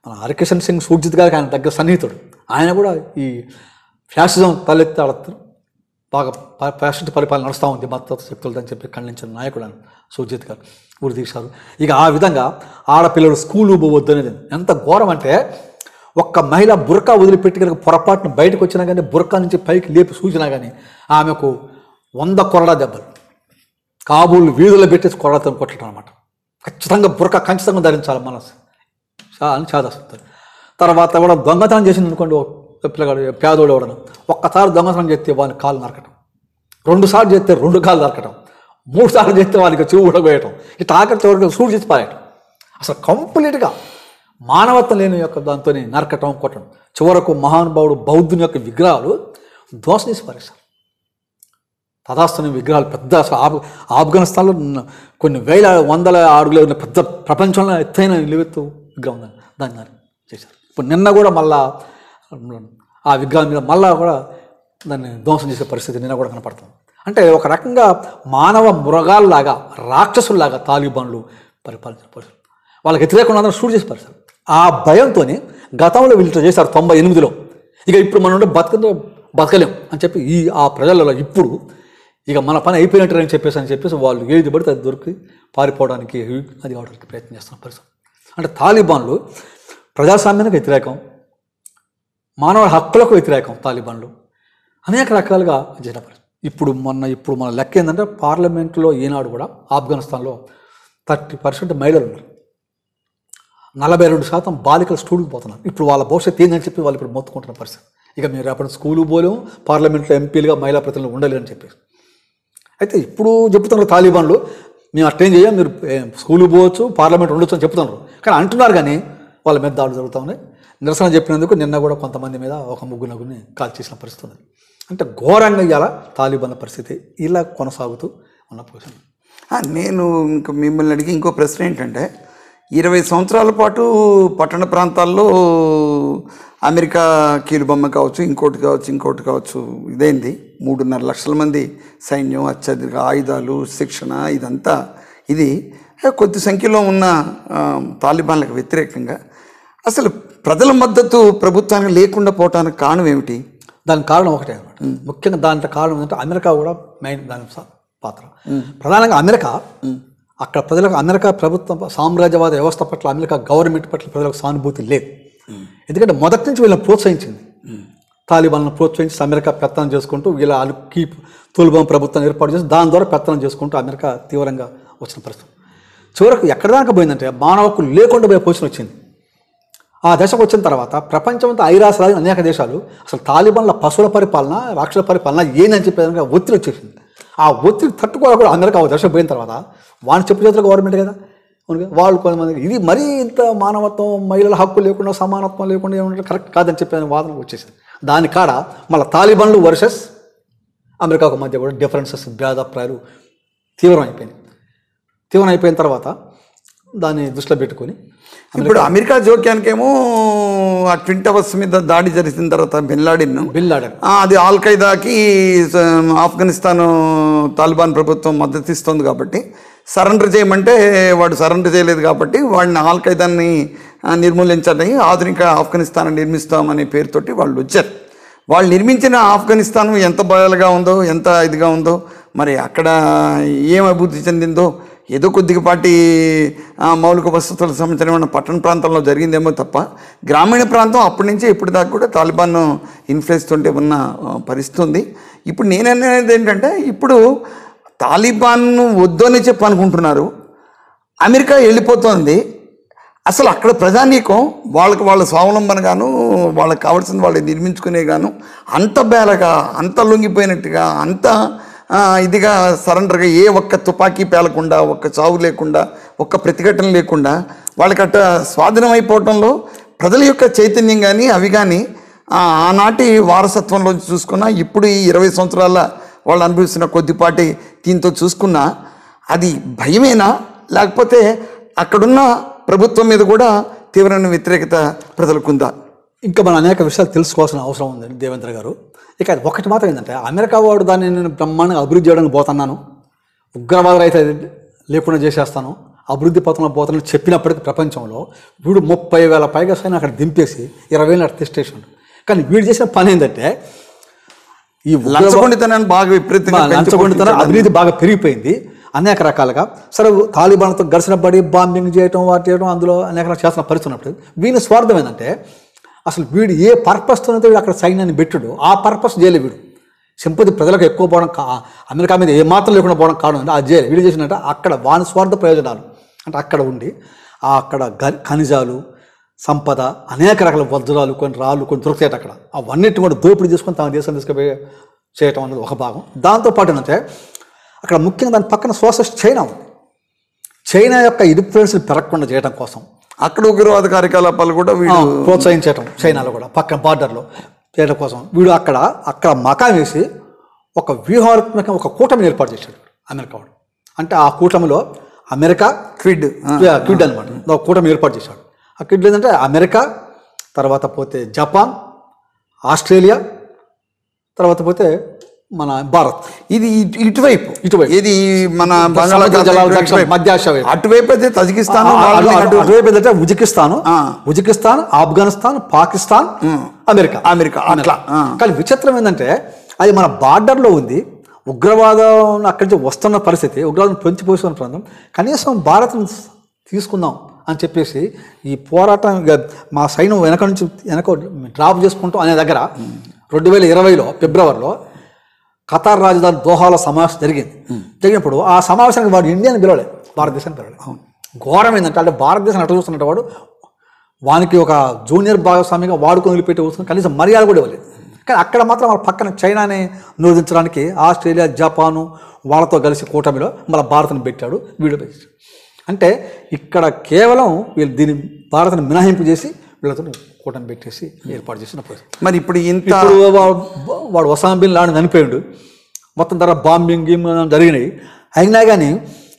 మన హరికిషన్ సింగ్ సూర్జిత్ గారికి ఆయన దగ్గర సన్నిహితుడు. ఆయన కూడా ఈ ఫ్యాసిజం తలెత్తి బాగా ఫ్యాసిస్ట్ పరిపాలన నడుస్తూ ఉంది మద్దతు శక్తులదని చెప్పి ఖండించిన నాయకుడు ఆయన సూర్జిత్ గారు ఉరి తీశారు. ఇక ఆ విధంగా ఆడపిల్లలు స్కూలు పోవద్దు అనేది ఎంత ఘోరం అంటే ఒక్క మహిళ బుర్కా వదిలిపెట్టి కనుక పొరపాటున బయటకు వచ్చినా కానీ బుర్కా నుంచి పైకి లేపి సూచినా కానీ ఆమెకు 100 కొరడా దెబ్బలు, కాబూల్ వీధుల్లో పెట్టేసి కొరడాతో కొట్టడం అనమాట. ఖచ్చితంగా బుర్కా ఖచ్చితంగా ధరించాలి మనసు అని చాదస్తుంది. తర్వాత కూడా దొంగతనం చేసింది అనుకోండి, పిల్లగాడు పేదోడు ఎవడను ఒక్కసారి దొంగతనం చేస్తే వానికి కాళ్ళు నరకటం, 2 సార్లు చేస్తే 2 కాళ్ళు నరకటం, 3 సార్లు చేస్తే వానికి చెవు ఊడగోయటం, ఇట్లా ఆఖరి చివరికి సూట్ చేసి పారేయటం. అసలు కంప్లీట్గా మానవత్వం లేని యొక్క దాంతో నరకటం, కొట్టడం. చివరకు మహానుభావుడు బౌద్ధుని యొక్క విగ్రహాలు ధ్వంసం చేసి పారేశారు. తదాస్తుని విగ్రహాలు పెద్ద అసలు ఆఫ్ఘనిస్తాన్లో కొన్ని వేల వందల అడుగులు ఉన్న పెద్ద ప్రపంచంలో ఎత్తైన నిలువెత్తు విగ్రహం దాన్ని చేశారు. ఇప్పుడు నిన్న కూడా మళ్ళా ఆ విగ్రహం మీద మళ్ళా కూడా దాన్ని ధ్వంసం చేసే పరిస్థితి నిన్న కూడా కనపడుతుంది. అంటే ఒక రకంగా మానవ మృగాల్లాగా, రాక్షసుల్లాగా తాలిబాన్లు పరిపాలించిన పరిస్థితి. వాళ్ళకి వ్యతిరేకంగా షూట్ చేసి పరిస్థితి. ఆ భయంతో గతంలో వీళ్ళు చేశారు 98లో. ఇక ఇప్పుడు మనం బతకలేం అని చెప్పి ఆ ప్రజలలో ఇప్పుడు ఇక మన పని అయిపోయినట్టు చెప్పేసి వాళ్ళు ఏది పడితే అది దొరికి పారిపోవడానికి అది అవడానికి ప్రయత్నం చేస్తున్న పరిస్థితి. అంటే తాలిబాన్లు ప్రజాస్వామ్యానికి వ్యతిరేకం, మానవ హక్కులకు వ్యతిరేకం. తాలిబాన్లు అనేక రకాలుగా చేసిన పరిస్థితి. ఇప్పుడు మన లెక్క ఏంటంటే పార్లమెంట్లో ఈనాడు కూడా ఆఫ్ఘనిస్తాన్లో 30% మహిళలు ఉన్నారు, 42% బాలికలు స్కూల్కి పోతున్నారు. ఇప్పుడు వాళ్ళ భవిష్యత్తు ఏందని చెప్పి వాళ్ళు ఇప్పుడు మొత్తుకుంటున్న పరిస్థితి. ఇక మీరు అప్పుడు స్కూల్కి పోలేము, పార్లమెంట్లో ఎంపీలుగా మహిళా ప్రతినిధులు ఉండలేదని చెప్పేసి. అయితే ఇప్పుడు చెప్తున్నారు తాలిబాన్లు మేము అట్టేం చేయం, మీరు స్కూల్కి పోవచ్చు, పార్లమెంట్ ఉండొచ్చు అని చెప్తున్నారు. కానీ అంటున్నారు కానీ వాళ్ళ మీద దాడులు జరుగుతూ ఉన్నాయి. నిరసన చెప్పినందుకు నిన్న కూడా కొంతమంది మీద ఒక 3 కాల్ చేసిన పరిస్థితి ఉంది. అంటే ఘోరంగా ఇవాళ తాలిబాన్ల పరిస్థితి ఇలా కొనసాగుతూ ఉన్న పొజిషన్. నేను ఇంకా మిమ్మల్ని అడిగి ఇంకో ప్రశ్న ఏంటంటే 20 సంవత్సరాల పాటు పట్టణ ప్రాంతాల్లో అమెరికా కీలుబొమ్మ కావచ్చు, ఇంకోటి కావచ్చు ఇదైంది. 3.5 లక్షల మంది సైన్యం, అత్యధిక ఆయుధాలు, శిక్షణ, ఇదంతా ఇది కొద్ది సంఖ్యలో ఉన్న తాలిబాన్లకు వ్యతిరేకంగా అసలు ప్రజల మద్దతు ప్రభుత్వానికి లేకుండా పోవటానికి కారణం ఏమిటి? దానికి కారణం ఒకటే అనమాట. ముఖ్యంగా దాంట్లో కారణం ఏంటంటే అమెరికా కూడా మెయిన్ దాని పాత్ర. ప్రధానంగా అమెరికా అక్కడ ప్రజలకు, అమెరికా ప్రభుత్వం సామ్రాజ్యవాద వ్యవస్థ పట్ల, అమెరికా గవర్నమెంట్ పట్ల ప్రజలకు సానుభూతి లేదు. ఎందుకంటే మొదటి నుంచి వీళ్ళని ప్రోత్సహించింది, తాలిబాన్లను ప్రోత్సహించి అమెరికా పెత్తనం చేసుకుంటూ వీళ్ళ తూలిబాన్ ప్రభుత్వం ఏర్పాటు చేసి దాని ద్వారా పెత్తనం చేసుకుంటూ అమెరికా తీవ్రంగా వచ్చిన పరిస్థితి. చివరకు ఎక్కడి దాకా పోయిందంటే మానవ హక్కులు లేకుండా పోయే పొజిషన్ వచ్చింది. ఆ దశకు వచ్చిన తర్వాత ప్రపంచమంతా ఐరాసరాజు అనేక దేశాలు అసలు తాలిబాన్ల పశువుల పరిపాలన, రాక్షసుల పరిపాలన ఏందని చెప్పేదానికి ఒత్తిడి వచ్చేసింది. ఆ ఒత్తిడి తట్టుకోవాలి అమెరికా ఒక దశ పోయిన తర్వాత వాడిని చెప్పు చేతుల గవర్నమెంట్ కదా, వాళ్ళు కొంతమంది ఇది మరీ ఇంత మానవత్వం, మహిళల హక్కు లేకుండా, సమానత్వం లేకుండా ఏమంటే కరెక్ట్ కాదని చెప్పే వాదన వచ్చేసింది. దాని కాడ మళ్ళీ తాలిబాన్లు వర్సెస్ అమెరికాకు మధ్య కూడా డిఫరెన్సెస్, భేదాభిప్రాయాలు తీవ్రం అయిపోయిన తర్వాత దాన్ని దృష్టిలో పెట్టుకొని ఇప్పుడు అమెరికా జోక్యానికేమో ఆ ట్విన్ టవర్స్ మీద దాడి జరిగిన తర్వాత బిన్ లాడెన్ అది ఆల్ ఖైదాకి ఆఫ్ఘనిస్తాన్ తాలిబాన్ ప్రభుత్వం మద్దతు ఇస్తుంది కాబట్టి సరెండర్ చేయమంటే వాడు సరెండర్ చేయలేదు కాబట్టి వాడిని ఆల్ ఖైదాన్ని నిర్మూలించాలని ఆధునిక ఆఫ్ఘనిస్తాన్ నిర్మిస్తామనే పేరుతోటి వాళ్ళు వచ్చారు. వాళ్ళు నిర్మించిన ఆఫ్ఘనిస్తాన్ ఎంత బయలుగా ఉందో, ఎంత ఇదిగా ఉందో, మరి అక్కడ ఏం అభివృద్ధి చెందిందో ఏదో కొద్దిపాటి మౌలిక వసతులకు సంబంధించిన పట్టణ ప్రాంతంలో జరిగిందేమో తప్ప గ్రామీణ ప్రాంతం అప్పటి నుంచి ఇప్పటిదాకా కూడా తాలిబాన్ ఇన్ఫ్లుయెన్స్ తోటి ఉన్న పరిస్థితి ఉంది. ఇప్పుడు నేననేది ఏంటంటే ఇప్పుడు తాలిబాన్ వద్దని చెప్పి అనుకుంటున్నారు, అమెరికా వెళ్ళిపోతుంది. అసలు అక్కడ ప్రజానీకం వాళ్ళ స్వావలంబనగాను, వాళ్ళకి కావాల్సింది వాళ్ళు నిర్మించుకునే గాను అంత బేలగా, అంత లొంగిపోయినట్టుగా, అంత ఇదిగా సరెండర్గా ఏ ఒక్క తుపాకీ పేలకుండా, ఒక్క చావు లేకుండా, ఒక్క ప్రతిఘటన లేకుండా వాళ్ళకట్ట స్వాధీనం అయిపోవడంలో ప్రజల యొక్క చైతన్యం కానీ అవి కానీ ఆనాటి వారసత్వంలో చూసుకున్నా ఇప్పుడు ఈ 20 సంవత్సరాల వాళ్ళు అనుభవిస్తున్న కొద్దిపాటి దీంతో చూసుకున్నా అది భయమేనా, లేకపోతే అక్కడున్న ప్రభుత్వం మీద కూడా తీవ్రమైన వ్యతిరేకత ప్రజలకుందా? ఇంకా మనం అనేక విషయాలు తెలుసుకోవాల్సిన అవసరం ఉందండి దేవేంద్ర గారు. ఇక ఒకటి మాత్రం ఏంటంటే అమెరికా వాడు దాన్ని నేను బ్రహ్మాండంగా అభివృద్ధి చేయడానికి పోతున్నాను, ఉగ్రవాదులు అయితే లేకుండా చేసేస్తాను, అభివృద్ధి పథంలో పోతానని చెప్పినప్పటికీ ప్రపంచంలో వీడు 30,000 పైగా సైనా అక్కడ దింపేసి 20,000 అక్కడ స్టేషన్. కానీ వీడు చేసిన పని ఏంటంటే ఈ లంచగొండితనాన్ని బాగా విపరీతంగా, లంచగొండితనం అవినీతి బాగా పెరిగిపోయింది అనేక రకాలుగా. సరే తాలిబాన్తో ఘర్షణ పడి బాంబింగ్ చేయడం, వాటి చేయడం, అందులో అనేక చేస్తున్న పరిస్థితి ఉన్నప్పుడు వీని స్వార్థం ఏంటంటే అసలు వీడు ఏ పర్పస్తో వీడు అక్కడ సైన్యాన్ని పెట్టుడు, ఆ పర్పస్ చేయలే. వీడు సింపతి ప్రజలకు ఎక్కువ పోవడం, అమెరికా మీద ఏమాత్రం లేకుండా పోవడం కారణం అంటే ఆ జైలు వీడు చేసినట్టు అక్కడ వాని స్వార్థ ప్రయోజనాలు అంటే అక్కడ ఉండి అక్కడ ఖనిజాలు, సంపద, అనేక రకాల వజ్రాలు, కొన్ని రాళ్ళు, కొన్ని దొరుకుతాయి అక్కడ. అవన్నిటిని కూడా దోపిడీ చేసుకొని తమ దేశం తీసుకుపోయి చేయటం అనేది ఒక భాగం. దాంతోపాటు ఏంటంటే అక్కడ ముఖ్యంగా దాని పక్కన సోర్సెస్ చైనా ఉంది. చైనా యొక్క ఇన్ఫ్లుయెన్స్ పెరగకుండా చేయడం కోసం అక్కడ ఉగ్రవాద కార్యకలాపాలు కూడా వీడు ప్రోత్సహించడం, చైనాలో కూడా పక్కన బార్డర్లో చేయడం కోసం వీడు అక్కడ మకాం వేసి ఒక వ్యూహాత్మక ఒక కూటమిని ఏర్పాటు చేశాడు అమెరికా వాడు. అంటే ఆ కూటమిలో అమెరికా క్విడ్ అనమాట ఒక కూటమి ఏర్పాటు చేశాడు. ఆ క్విడ్ ఏంటంటే అమెరికా, తర్వాత పోతే జపాన్, ఆస్ట్రేలియా, తర్వాత పోతే మన భారత్. ఇది ఇటువైపు ఇది మన మధ్యాసియా వైపు. అటువైపు అయితే తజికిస్తాన్, అటువైపు అయితే ఉజ్బెకిస్తాన్, ఆఫ్ఘనిస్తాన్, పాకిస్తాన్, అమెరికా అట్లా. కానీ విచిత్రం ఏంటంటే అది మన బార్డర్లో ఉంది. ఉగ్రవాదం అక్కడి నుంచి వస్తున్న పరిస్థితి, ఉగ్రవాదం పెంచిపోతున్న ప్రాంతం, కనీసం భారత్ను తీసుకుందాం అని చెప్పేసి ఈ పోరాటం మా సైన్యం వెనక డ్రాప్ చేసుకుంటాం అనే దగ్గర 2020లో ఫిబ్రవరిలో ఖతార్ రాజధాని దోహాలో సమావేశం జరిగినప్పుడు ఆ సమావేశానికి వాడు ఇండియాని పిలవలేదు, భారతదేశాన్ని పిలవలేదు. ఘోరం ఏంటంటే అంటే భారతదేశాన్ని అట్లా చూస్తున్నట్టు వాడు వానికి ఒక జూనియర్ భాగస్వామిగా వాడుకొని వదిలిపెట్టి వస్తుంది, కనీసం మర్యాద కూడా ఇవ్వలేదు. కానీ అక్కడ మాత్రం వాళ్ళ పక్కన చైనాని నిరోధించడానికి ఆస్ట్రేలియా, జపాను వాళ్ళతో కలిసి కూటమిలో మళ్ళీ భారత్ని పెట్టాడు, వీడియో పెట్టాడు. అంటే ఇక్కడ కేవలం వీళ్ళు దీన్ని భారత్ని మినహాయింపు చేసి వీళ్ళతో కూటమి పెట్టేసి ఏర్పాటు చేసిన పరిస్థితి. మరి ఇప్పుడు ఇప్పుడు వాడు ఒసామా బిన్ లాడెన్ చనిపోయాడు, మొత్తం తర్వాత బాంబింగ్ జరిగినాయి. అయినా కానీ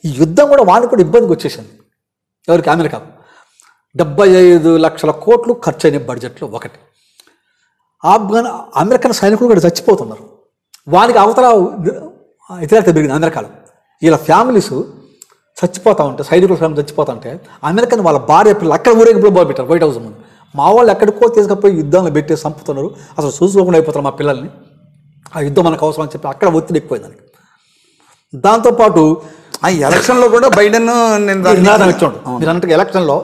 ఈ యుద్ధం కూడా వాళ్ళకి కూడా ఇబ్బందికి వచ్చేసింది. ఎవరికి? అమెరికాకు 75 లక్షల కోట్లు ఖర్చు అయిన బడ్జెట్లో ఒకటి. అమెరికన్ సైనికులు కూడా చచ్చిపోతున్నారు. వానికి అవతల వ్యతిరేకత పెరిగింది అమెరికాలో. వీళ్ళ ఫ్యామిలీస్ చచ్చిపోతూ ఉంటే, సైనికుల ఫ్యామిలీ చచ్చిపోతా ఉంటే అమెరికన్ వాళ్ళ భార్య పిల్లలు అక్కడ ఊరేగింపులో పెట్టారు వైట్ హౌస్ ముందు. మా వాళ్ళు ఎక్కడికో తీసుకుపోయి యుద్ధంలో పెట్టి చంపుతున్నారు, అసలు చూసుకోకుండా అయిపోతారు మా పిల్లల్ని, ఆ యుద్ధం మనకు అవసరం అని చెప్పి అక్కడ ఒత్తిడి ఎక్కువైంది దానికి. దాంతోపాటు ఆ ఎలక్షన్లో కూడా బైడెన్ నినాదం ఇచ్చాడు. మీరు అంటే ఎలక్షన్లో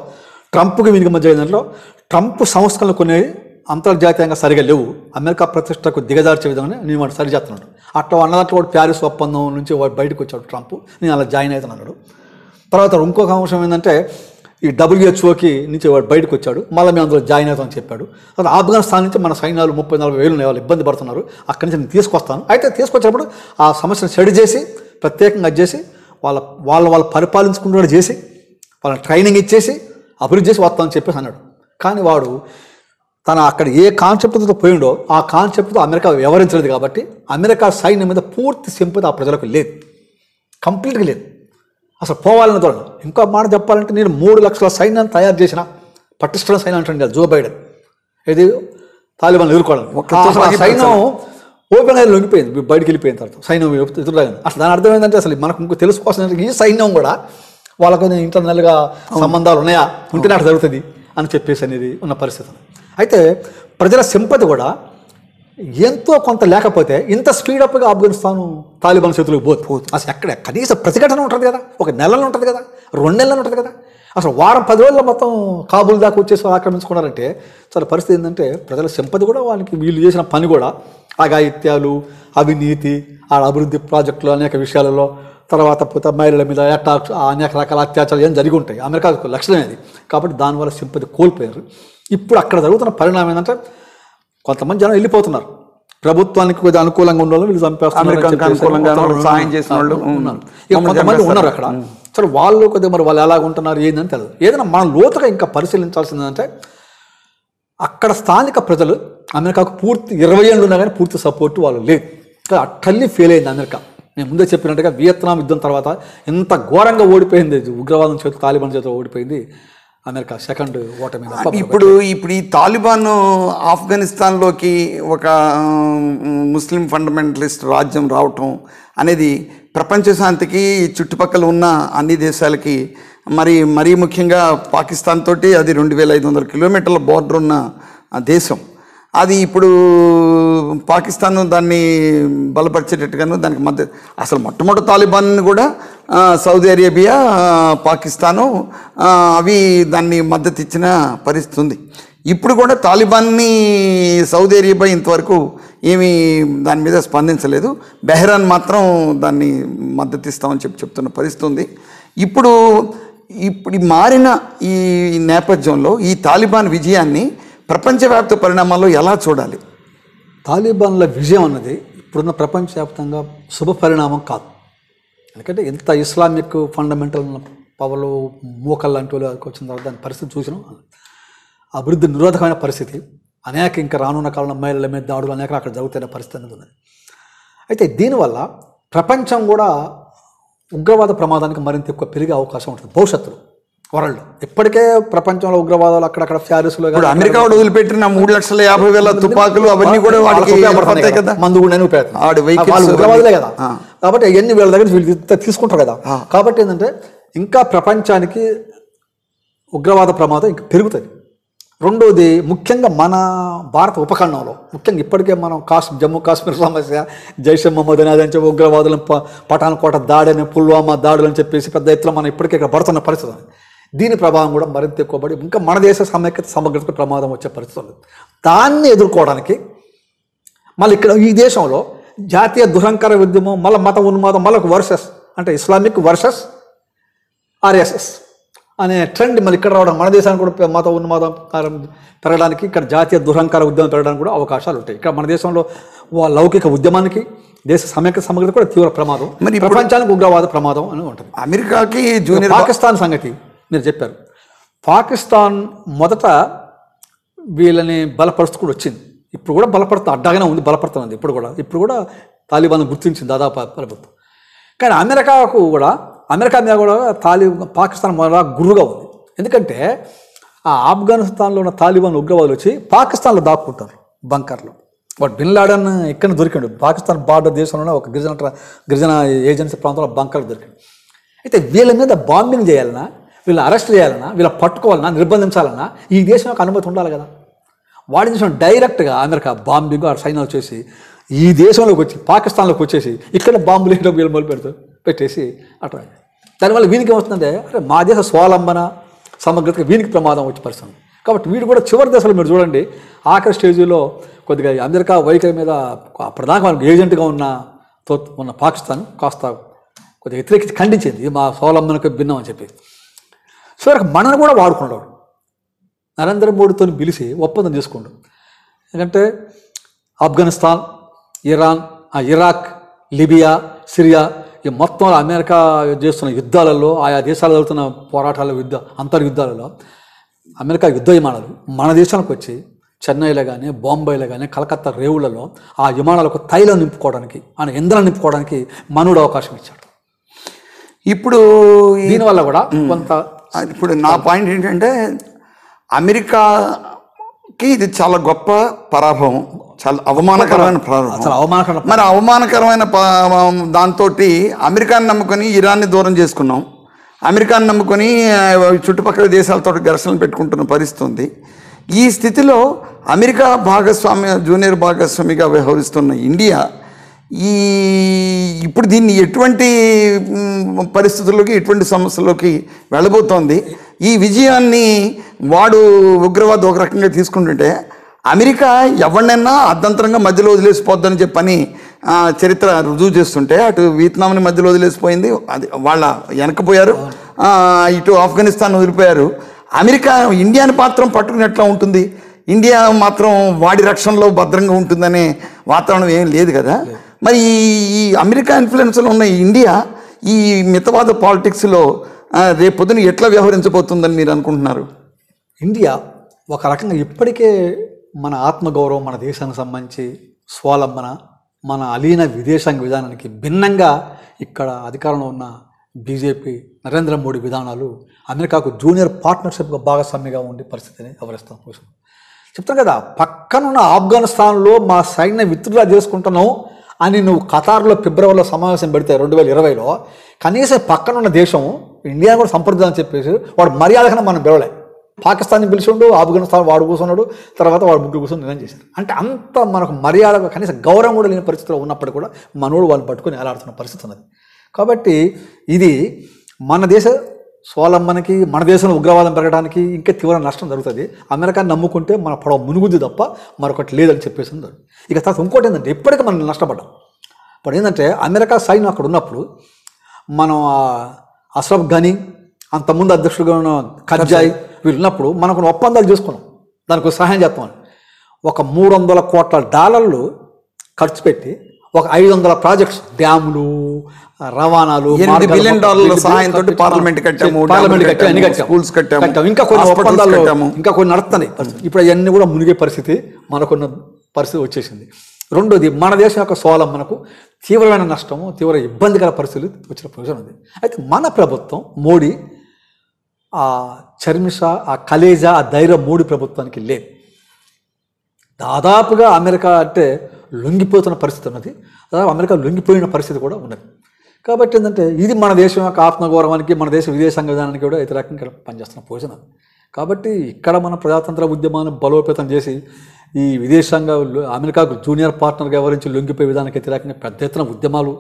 ట్రంప్కి వీనికి మధ్య దాంట్లో ట్రంప్ సంస్కరణలు కొన్ని అంతర్జాతీయంగా సరిగా లేవు, అమెరికా ప్రతిష్టకు దిగజార్చే విధంగా నేను వాడు సరి చేస్తున్నాడు. అట్లా అన్నదాంట్లో వాడు ప్యారిస్ ఒప్పందం నుంచి వాడు బయటకు వచ్చాడు ట్రంప్, నేను అలా జాయిన్ అవుతున్నాడు. తర్వాత ఇంకొక అంశం ఏంటంటే ఈ WHOకి నుంచి వాడు బయటకు వచ్చాడు, మళ్ళీ మేము అందులో జాయిన్ అవుతామని చెప్పాడు. తర్వాత ఆఫ్ఘనిస్తాన్ నుంచి మన సైన్యాలు 30-40 వేలు వాళ్ళు ఇబ్బంది పడుతున్నారు, అక్కడి నుంచి నేను తీసుకొస్తాను. అయితే తీసుకొచ్చినప్పుడు ఆ సమస్యను స్టడీ చేసి ప్రత్యేకంగా చేసి వాళ్ళ పరిపాలించుకుంటూ చేసి వాళ్ళని ట్రైనింగ్ ఇచ్చేసి అభివృద్ధి చేసి వస్తామని చెప్పేసి అన్నాడు. కానీ వాడు తన అక్కడ ఏ కాన్సెప్ట్తో పోయిండో ఆ కాన్సెప్ట్తో అమెరికా వ్యవహరించలేదు. కాబట్టి అమెరికా సైన్యం మీద పూర్తి సింపతి ఆ ప్రజలకు లేదు, కంప్లీట్గా లేదు, అసలు పోవాలని దూరం. ఇంకో మాట చెప్పాలంటే నేను 3 లక్షల సైన్యాన్ని తయారు చేసిన పటిష్టమైన సైన్యం అంటే జో బైడెన్, ఇది తాలిబాన్ ఎదుర్కోవడానికి. సైన్యం ఓపెన్గా లొంగిపోయింది, బయటికి వెళ్ళిపోయిన తర్వాత సైన్యం ఎదురులాగా. అసలు దాని అర్థం ఏంటంటే అసలు మనకు ఇంకో తెలుసుకోవాల్సిన ఈ సైన్యం కూడా వాళ్ళకు ఇంటర్నల్గా సంబంధాలు ఉన్నాయా, ఉంటేనే అట్లా జరుగుతుంది అని చెప్పేసి అనేది ఉన్న పరిస్థితి. అయితే ప్రజల సింపతి కూడా ఎంతో కొంత లేకపోతే ఇంత స్పీడప్గా ఆఫ్ఘనిస్తాన్ తాలిబాన్ చేతులకు పోదు. అసలు ఎక్కడ కనీసం ప్రతిఘటన ఉంటుంది కదా, ఒక నెలలో ఉంటుంది కదా, 2 నెలలు ఉంటుంది కదా, అసలు వారం 10 రోజుల్లో మొత్తం కాబూల్ దాకా వచ్చేసి ఆక్రమించుకున్నారంటే చాలా పరిస్థితి ఏంటంటే ప్రజల సింపతి కూడా వాళ్ళకి వీళ్ళు చేసిన పని కూడా అఘాయిత్యాలు, అవినీతి, ఆ అభివృద్ధి ప్రాజెక్టులు అనేక విషయాలలో, తర్వాత మహిళల మీద అటాక్స్, అనేక రకాల అత్యాచారాలు ఏం జరిగి ఉంటాయి. అమెరికాకు లక్షణం అది. కాబట్టి దానివల్ల సింపతి కోల్పోయారు. ఇప్పుడు అక్కడ జరుగుతున్న పరిణామం ఏంటంటే కొంతమంది జనం వెళ్ళిపోతున్నారు, ప్రభుత్వానికి కొద్దిగా అనుకూలంగా ఉన్న వాళ్ళు వీళ్ళు చంపేస్తున్నారు, సాయం చేసిన వాళ్ళు ఉన్నారు. ఇక కొంతమంది ఉన్నారు అక్కడ. సరే వాళ్ళు కొద్దిగా మరి వాళ్ళు ఎలాగ ఉంటున్నారు ఏందని తెలియదు. ఏదైనా మనం లోతుగా ఇంకా పరిశీలించాల్సింది ఏంటంటే అక్కడ స్థానిక ప్రజలు అమెరికాకు పూర్తి 20 ఏళ్ళు ఉన్నా కానీ పూర్తి సపోర్ట్ వాళ్ళు లేదు. అట్టల్లి ఫెయిల్ అయింది అమెరికా. నేను ముందే చెప్పినట్టుగా వియత్నాం యుద్ధం తర్వాత ఎంత ఘోరంగా ఓడిపోయింది, ఉగ్రవాదం చేతులు తాలిబాన్ చేతులు ఓడిపోయింది అమెరికా, సెకండ్ ఓటమి. ఇప్పుడు ఈ తాలిబాన్ ఆఫ్ఘనిస్తాన్లోకి ఒక ముస్లిం ఫండమెంటలిస్ట్ రాజ్యం రావటం అనేది ప్రపంచ శాంతికి చుట్టుపక్కల ఉన్న అన్ని దేశాలకి, మరీ ముఖ్యంగా పాకిస్తాన్ తోటి అది 2500 కిలోమీటర్ల బోర్డర్ ఉన్న దేశం. అది ఇప్పుడు పాకిస్తాన్ దాన్ని బలపరిచేటట్టుగాను దానికి మధ్య అసలు మొట్టమొదటి తాలిబాన్ కూడా సౌదీ అరేబియా, పాకిస్తాను అవి దాన్ని మద్దతు ఇచ్చిన పరిస్థితి ఉంది. ఇప్పుడు కూడా తాలిబాన్ని సౌదీ అరేబియా ఇంతవరకు ఏమీ దాని మీద స్పందించలేదు. బెహ్రాన్ మాత్రం దాన్ని మద్దతు ఇస్తామని చెప్తున్న పరిస్థితి ఉంది. ఇప్పుడు మారిన ఈ నేపథ్యంలో ఈ తాలిబాన్ విజయాన్ని ప్రపంచవ్యాప్త పరిణామాల్లో ఎలా చూడాలి? తాలిబాన్ల విజయం అన్నది ఇప్పుడున్న ప్రపంచవ్యాప్తంగా శుభ పరిణామం కాదు. ఎందుకంటే ఇంత ఇస్లామిక్ ఫండమెంటల్ పవర్లు మోకల్ లాంటి వాళ్ళు వచ్చిన తర్వాత దాని పరిస్థితి చూసినాం. అభివృద్ధి నిరోధకమైన పరిస్థితి, అనేక ఇంకా రానున్న కాలంలో మహిళల మీద దాడులు అనేక అక్కడ జరుగుతున్న పరిస్థితి అనేది ఉన్నది. అయితే దీనివల్ల ప్రపంచం కూడా ఉగ్రవాద ప్రమాదానికి మరింత ఎక్కువ పెరిగే అవకాశం ఉంటుంది భవిష్యత్తులో. వరల్డ్ ఇప్పటికే ప్రపంచంలో ఉగ్రవాదాలు అక్కడక్కడ ప్యారిస్లో అమెరికా వదిలిపెట్టిన 3,50,000 తుపాకులు అవన్నీ కూడా వాడికి కదా, మందు కూడా ఉగ్రవాదులే కదా. కాబట్టి అవన్నీ వీళ్ళ దగ్గర వీళ్ళు తీసుకుంటారు కదా. కాబట్టి ఏంటంటే ఇంకా ప్రపంచానికి ఉగ్రవాద ప్రమాదం ఇంకా పెరుగుతుంది. రెండోది ముఖ్యంగా మన భారత ఉపఖండంలో ముఖ్యంగా ఇప్పటికే మనం జమ్మూ కాశ్మీర్ సమస్య, జైషే మహమ్మద్ అనేది అని చెప్పి ఉగ్రవాదులను పఠాన్కోట దాడని, పుల్వామా దాడులు అని చెప్పేసి పెద్ద ఎత్తున మనం ఇప్పటికే ఇక్కడ పడుతున్న పరిస్థితి. దీని ప్రభావం కూడా మరింత ఎక్కువ పడి ఇంకా మన దేశ సమైక్యత సమగ్రతకు ప్రమాదం వచ్చే పరిస్థితి ఉంది. దాన్ని ఎదుర్కోవడానికి మళ్ళీ ఇక్కడ ఈ దేశంలో జాతీయ దురహంకార ఉద్యమం, మళ్ళీ మత ఉన్మాదం, మళ్ళీ వర్సెస్ అంటే ఇస్లామిక్ వర్సెస్ RSS అనే ట్రెండ్ మళ్ళీ ఇక్కడ రావడం, మన దేశానికి కూడా మత ఉన్మాదం పెరగడానికి, ఇక్కడ జాతీయ దురహంకార ఉద్యమం పెరగడానికి కూడా అవకాశాలు ఉంటాయి. ఇక్కడ మన దేశంలో లౌకిక ఉద్యమానికి, దేశ సమైక్య సమగ్రత కూడా తీవ్ర ప్రమాదం, మరి ప్రపంచానికి ఉగ్రవాద ప్రమాదం అని ఉంటుంది. అమెరికాకి పాకిస్తాన్ సంగతి మీరు చెప్పారు. పాకిస్తాన్ మొదట వీళ్ళని బలపరుస్తూ కూడా వచ్చింది. ఇప్పుడు కూడా బలపడుతుంది, అడ్డాగానే ఉంది, బలపడుతున్నది ఇప్పుడు కూడా తాలిబాన్ గుర్తించింది దాదాపు ప్రభుత్వం. కానీ అమెరికా మీద కూడా పాకిస్తాన్ మొదల గురువుగా ఉంది. ఎందుకంటే ఆ ఆఫ్ఘనిస్తాన్లో ఉన్న తాలిబాన్ ఉగ్రవాదులు వచ్చి పాకిస్తాన్లో దాక్కుంటారు బంకర్లో. వాడు బిన్ లాడెన్ ఇక్కడ దొరికాడు, పాకిస్తాన్ బార్డర్ దేశంలోనే ఒక గిరిజన ఏజెన్సీ ప్రాంతంలో బంకర్లు దొరికాడు. అయితే వీళ్ళ మీద బాంబింగ్ చేయాలన్నా, వీళ్ళని అరెస్ట్ చేయాలన్నా, వీళ్ళని పట్టుకోవాలన్నా, నిర్బంధించాలన్నా ఈ దేశం యొక్క అనుమతి ఉండాలి కదా. వాడి దేశం డైరెక్ట్గా అమెరికా బాంబింగ్ సైన్యాలు చేసి ఈ దేశంలోకి వచ్చి పాకిస్తాన్లోకి వచ్చేసి ఇక్కడ బాంబులు వేయడం వీళ్ళు మొదలు పెట్టేసి అట్లా. దానివల్ల వీనికి ఏమవుతుందంటే అరే మా దేశ స్వావలంబన సమగ్రతగా వీనికి ప్రమాదం వచ్చి పరిస్థితుంది. కాబట్టి వీడు కూడా చివరి దశలో మీరు చూడండి, ఆఖరి స్టేజీలో కొద్దిగా అమెరికా వైఖరి మీద ప్రధాన ఏజెంట్గా ఉన్న పాకిస్తాన్ కాస్త కొద్దిగా వ్యతిరేకించి ఖండించింది, ఇది మా స్వావలంబనకు భిన్నం అని చెప్పి. చివరికి మనను కూడా వాడుకున్నాడు, నరేంద్ర మోడీతో పిలిచి ఒప్పందం చేసుకుంటాడు. ఎందుకంటే ఆఫ్ఘనిస్తాన్, ఇరాక్, లిబియా, సిరియా ఈ మొత్తం అమెరికా చేస్తున్న యుద్ధాలలో, ఆయా దేశాలు జరుగుతున్న పోరాటాల అంతర్యుద్ధాలలో అమెరికా యుద్ధ విమానాలు మన దేశానికి వచ్చి చెన్నైలో కానీ, బాంబేలో కానీ, కలకత్తా రేవులలో ఆ విమానాలకు తైలం నింపుకోవడానికి, ఇంధనం నింపుకోవడానికి మనోడు అవకాశం ఇచ్చాడు. ఇప్పుడు దీనివల్ల కూడా కొంత ఇప్పుడు నా పాయింట్ ఏంటంటే అమెరికాకి ఇది చాలా గొప్ప పరాభవం, చాలా అవమానకరమైన పరాభవం. మరి అవమానకరమైన దాంతో అమెరికాని నమ్ముకొని ఇరాన్ని దూరం చేసుకున్నాం, అమెరికాని నమ్ముకొని చుట్టుపక్కల దేశాలతో ఘర్షణలు పెట్టుకుంటున్న పరిస్థితి ఉంది. ఈ స్థితిలో అమెరికా జూనియర్ భాగస్వామిగా వ్యవహరిస్తున్న ఇండియా ఇప్పుడు దీన్ని ఎటువంటి పరిస్థితుల్లోకి, ఎటువంటి సమస్యల్లోకి వెళ్ళబోతోంది? ఈ విజయాన్ని వాడు ఉగ్రవాదం ఒక రకంగా తీసుకుంటుంటే అమెరికా ఎవరినైనా అర్ధంతరంగా మధ్యలో వదిలేసిపోద్దని చెప్పని చరిత్ర రుజువు చేస్తుంటే అటు వియత్నాంని మధ్యలో వదిలేసిపోయింది, అది వాళ్ళ వెనకపోయారు, ఇటు ఆఫ్ఘనిస్తాన్ వదిలిపోయారు. అమెరికా ఇండియాని మాత్రం పట్టుకుని ఎట్లా ఉంటుంది? ఇండియా మాత్రం వాడి రక్షణలో భద్రంగా ఉంటుందనే వాతావరణం ఏం లేదు కదా. మరి ఈ అమెరికా ఇన్ఫ్లుయెన్స్లో ఉన్న ఇండియా ఈ మితవాద పాలిటిక్స్లో రేపొద్దున ఎట్లా వ్యవహరించబోతుందని మీరు అనుకుంటున్నారు? ఇండియా ఒక రకంగా ఇప్పటికే మన ఆత్మగౌరవం, మన దేశానికి సంబంధించి స్వావలంబన, మన అలీన విదేశాంగ విధానానికి భిన్నంగా ఇక్కడ అధికారంలో ఉన్న బీజేపీ నరేంద్ర మోడీ విధానాలు అమెరికాకు జూనియర్ పార్ట్నర్షిప్గా భాగస్వామిగా ఉండే పరిస్థితిని ఎవరిస్తాం కోసం చెప్తాను కదా. పక్కనున్న ఆఫ్ఘనిస్తాన్లో మా సైన్యం విత్డ్రా చేసుకుంటున్నాం అని నువ్వు ఖతార్లో ఫిబ్రవరిలో సమావేశం పెడితే 2020లో కనీసం పక్కనున్న దేశం ఇండియా కూడా సంప్రదించాలని చెప్పేసి వాడు మర్యాదకన్నా మనం పిలవలే. పాకిస్తాన్ని పిలిచిండు, ఆఫ్ఘనిస్తాన్ వాడు కూర్చున్నాడు, తర్వాత వాడు ముగ్గురు కూర్చొని నిర్ణయం చేశారు. అంటే అంత మనకు మర్యాద, కనీసం గౌరవం కూడా లేని పరిస్థితిలో ఉన్నప్పుడు కూడా మనోడు వాళ్ళని పట్టుకొని ఎలాడుతున్న పరిస్థితి ఉన్నది. కాబట్టి ఇది మన దేశ స్వావలంబనకి, మన దేశంలో ఉగ్రవాదం పెరగడానికి ఇంకా తీవ్ర నష్టం జరుగుతుంది. అమెరికాని నమ్ముకుంటే మన పడవ మునుగుద్ది తప్ప మరొకటి లేదని చెప్పేసి ఉంది. ఇక తర్వాత ఇంకోటి ఏంటంటే ఇప్పటికీ మనం నష్టపడ్డాం. ఇప్పుడు ఏంటంటే అమెరికా సైన్యం అక్కడ ఉన్నప్పుడు మనం అష్రఫ్ ఘనీ, అంతకుముందు అధ్యక్షుడుగా ఉన్న కర్జాయ్ వీళ్ళు ఉన్నప్పుడు మనం కొన్ని ఒప్పందాలు చేసుకున్నాం, దానికి సహాయం చేస్తామని. ఒక $300 కోట్ల ఖర్చు పెట్టి ఒక 500 ప్రాజెక్ట్స్, డ్యాములు, రవాణాలు, $8 బిలియన్ సహాయంతో పార్లమెంట్ కట్టాము, స్కూల్స్ కట్టాము, ఇంకా కొన్ని ఒప్పందాలు ఇంకా కొన్ని నడుస్తున్నాయి. ఇప్పుడు అవన్నీ కూడా మునిగే పరిస్థితి మనకున్న పరిస్థితి వచ్చేసింది. రెండోది, మన దేశం యొక్క స్వావలంబనకు తీవ్రమైన నష్టము, తీవ్ర ఇబ్బందికర పరిస్థితులు వచ్చిన ప్రయోజనం ఉంది. అయితే మన ప్రభుత్వం, మోడీ, ఆ చర్మిష, ఆ కలేజా, ఆ ధైర్యం మోడీ ప్రభుత్వానికి లేదు. దాదాపుగా అమెరికా అంటే లొంగిపోతున్న పరిస్థితి ఉన్నది, దాదాపు అమెరికా లొంగిపోయిన పరిస్థితి కూడా ఉన్నది. కాబట్టి ఏంటంటే ఇది మన దేశం యొక్క ఆత్మగౌరవానికి, మన దేశ విదేశాంగ విధానానికి కూడా వ్యతిరేకంగా పనిచేస్తున్న పోజన. కాబట్టి ఇక్కడ మన ప్రజాతంత్ర ఉద్యమాన్ని బలోపేతం చేసి ఈ విదేశాంగ అమెరికాకు జూనియర్ పార్ట్నర్గా వ్యవహరించి లొంగిపోయే విధానానికి వ్యతిరేకంగా పెద్ద ఎత్తున ఉద్యమాలు,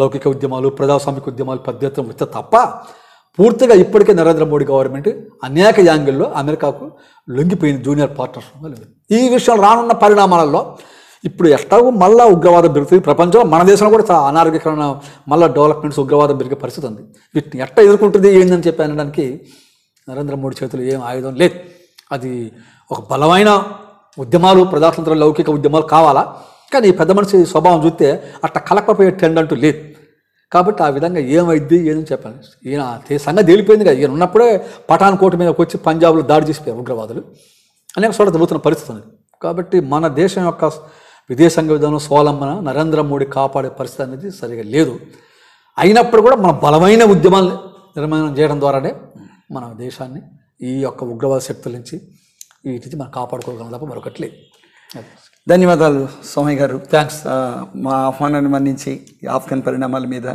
లౌకిక ఉద్యమాలు, ప్రజాస్వామిక ఉద్యమాలు పెద్ద ఎత్తున వస్తే తప్ప పూర్తిగా ఇప్పటికే నరేంద్ర మోడీ గవర్నమెంట్ అనేక యాంగిల్లో అమెరికాకు లొంగిపోయింది జూనియర్ పార్ట్నర్షిప్గా లేదు. ఈ విషయం రానున్న పరిణామాలలో ఇప్పుడు ఎట్లాగో మళ్ళీ ఉగ్రవాదం పెరుగుతుంది ప్రపంచంలో, మన దేశంలో కూడా చాలా అనారోగ్యకరమైన మళ్ళీ డెవలప్మెంట్స్, ఉగ్రవాదం పెరిగే పరిస్థితి ఉంది. వీటిని ఎట్లా ఎదుర్కొంటుంది ఏందని చెప్పి అనడానికి నరేంద్ర మోడీ చేతులు ఏం ఆయుధం లేదు. అది ఒక బలమైన ఉద్యమాలు, ప్రజాతంత్ర లౌకిక ఉద్యమాలు కావాలా, కానీ పెద్ద మనిషి స్వభావం చూస్తే అట్లా కలకపోయే ట్రెండ్ అంటూ లేదు. కాబట్టి ఆ విధంగా ఏమైద్ది ఏదని చెప్పాలి. ఈయన సంగతి తేలిపోయింది కదా, ఈయన ఉన్నప్పుడే పఠాన్ కోట మీదకి వచ్చి పంజాబ్లో దాడి చేసిపోయారు ఉగ్రవాదులు. అనేక చోట్ల జరుగుతున్న పరిస్థితి ఉంది. కాబట్టి మన దేశం యొక్క విదేశాంగ విధానం స్వావలంబన నరేంద్ర మోడీ కాపాడే పరిస్థితి అనేది సరిగా లేదు. అయినప్పుడు కూడా మన బలమైన ఉద్యమాలు నిర్మాణం చేయడం ద్వారానే మన దేశాన్ని ఈ యొక్క ఉగ్రవాద శక్తుల నుంచి వీటి నుంచి మనం కాపాడుకోగలం తప్ప మరొకటి లేదు. ధన్యవాదాలు సోమయ్య గారు. థ్యాంక్స్. మా ఆహ్వానాన్ని మన్నించి ఆఫ్ఘన్ పరిణామాల మీద,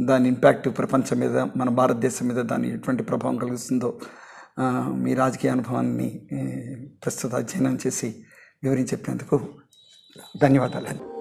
దాని ఇంపాక్ట్ ప్రపంచం మీద, మన భారతదేశం మీద దాని ఎటువంటి ప్రభావం కలిగిస్తుందో మీ రాజకీయ అనుభవాన్ని ప్రస్తుత అధ్యయనం చేసి వివరించి చెప్పినందుకు ధన్యవాదాలు.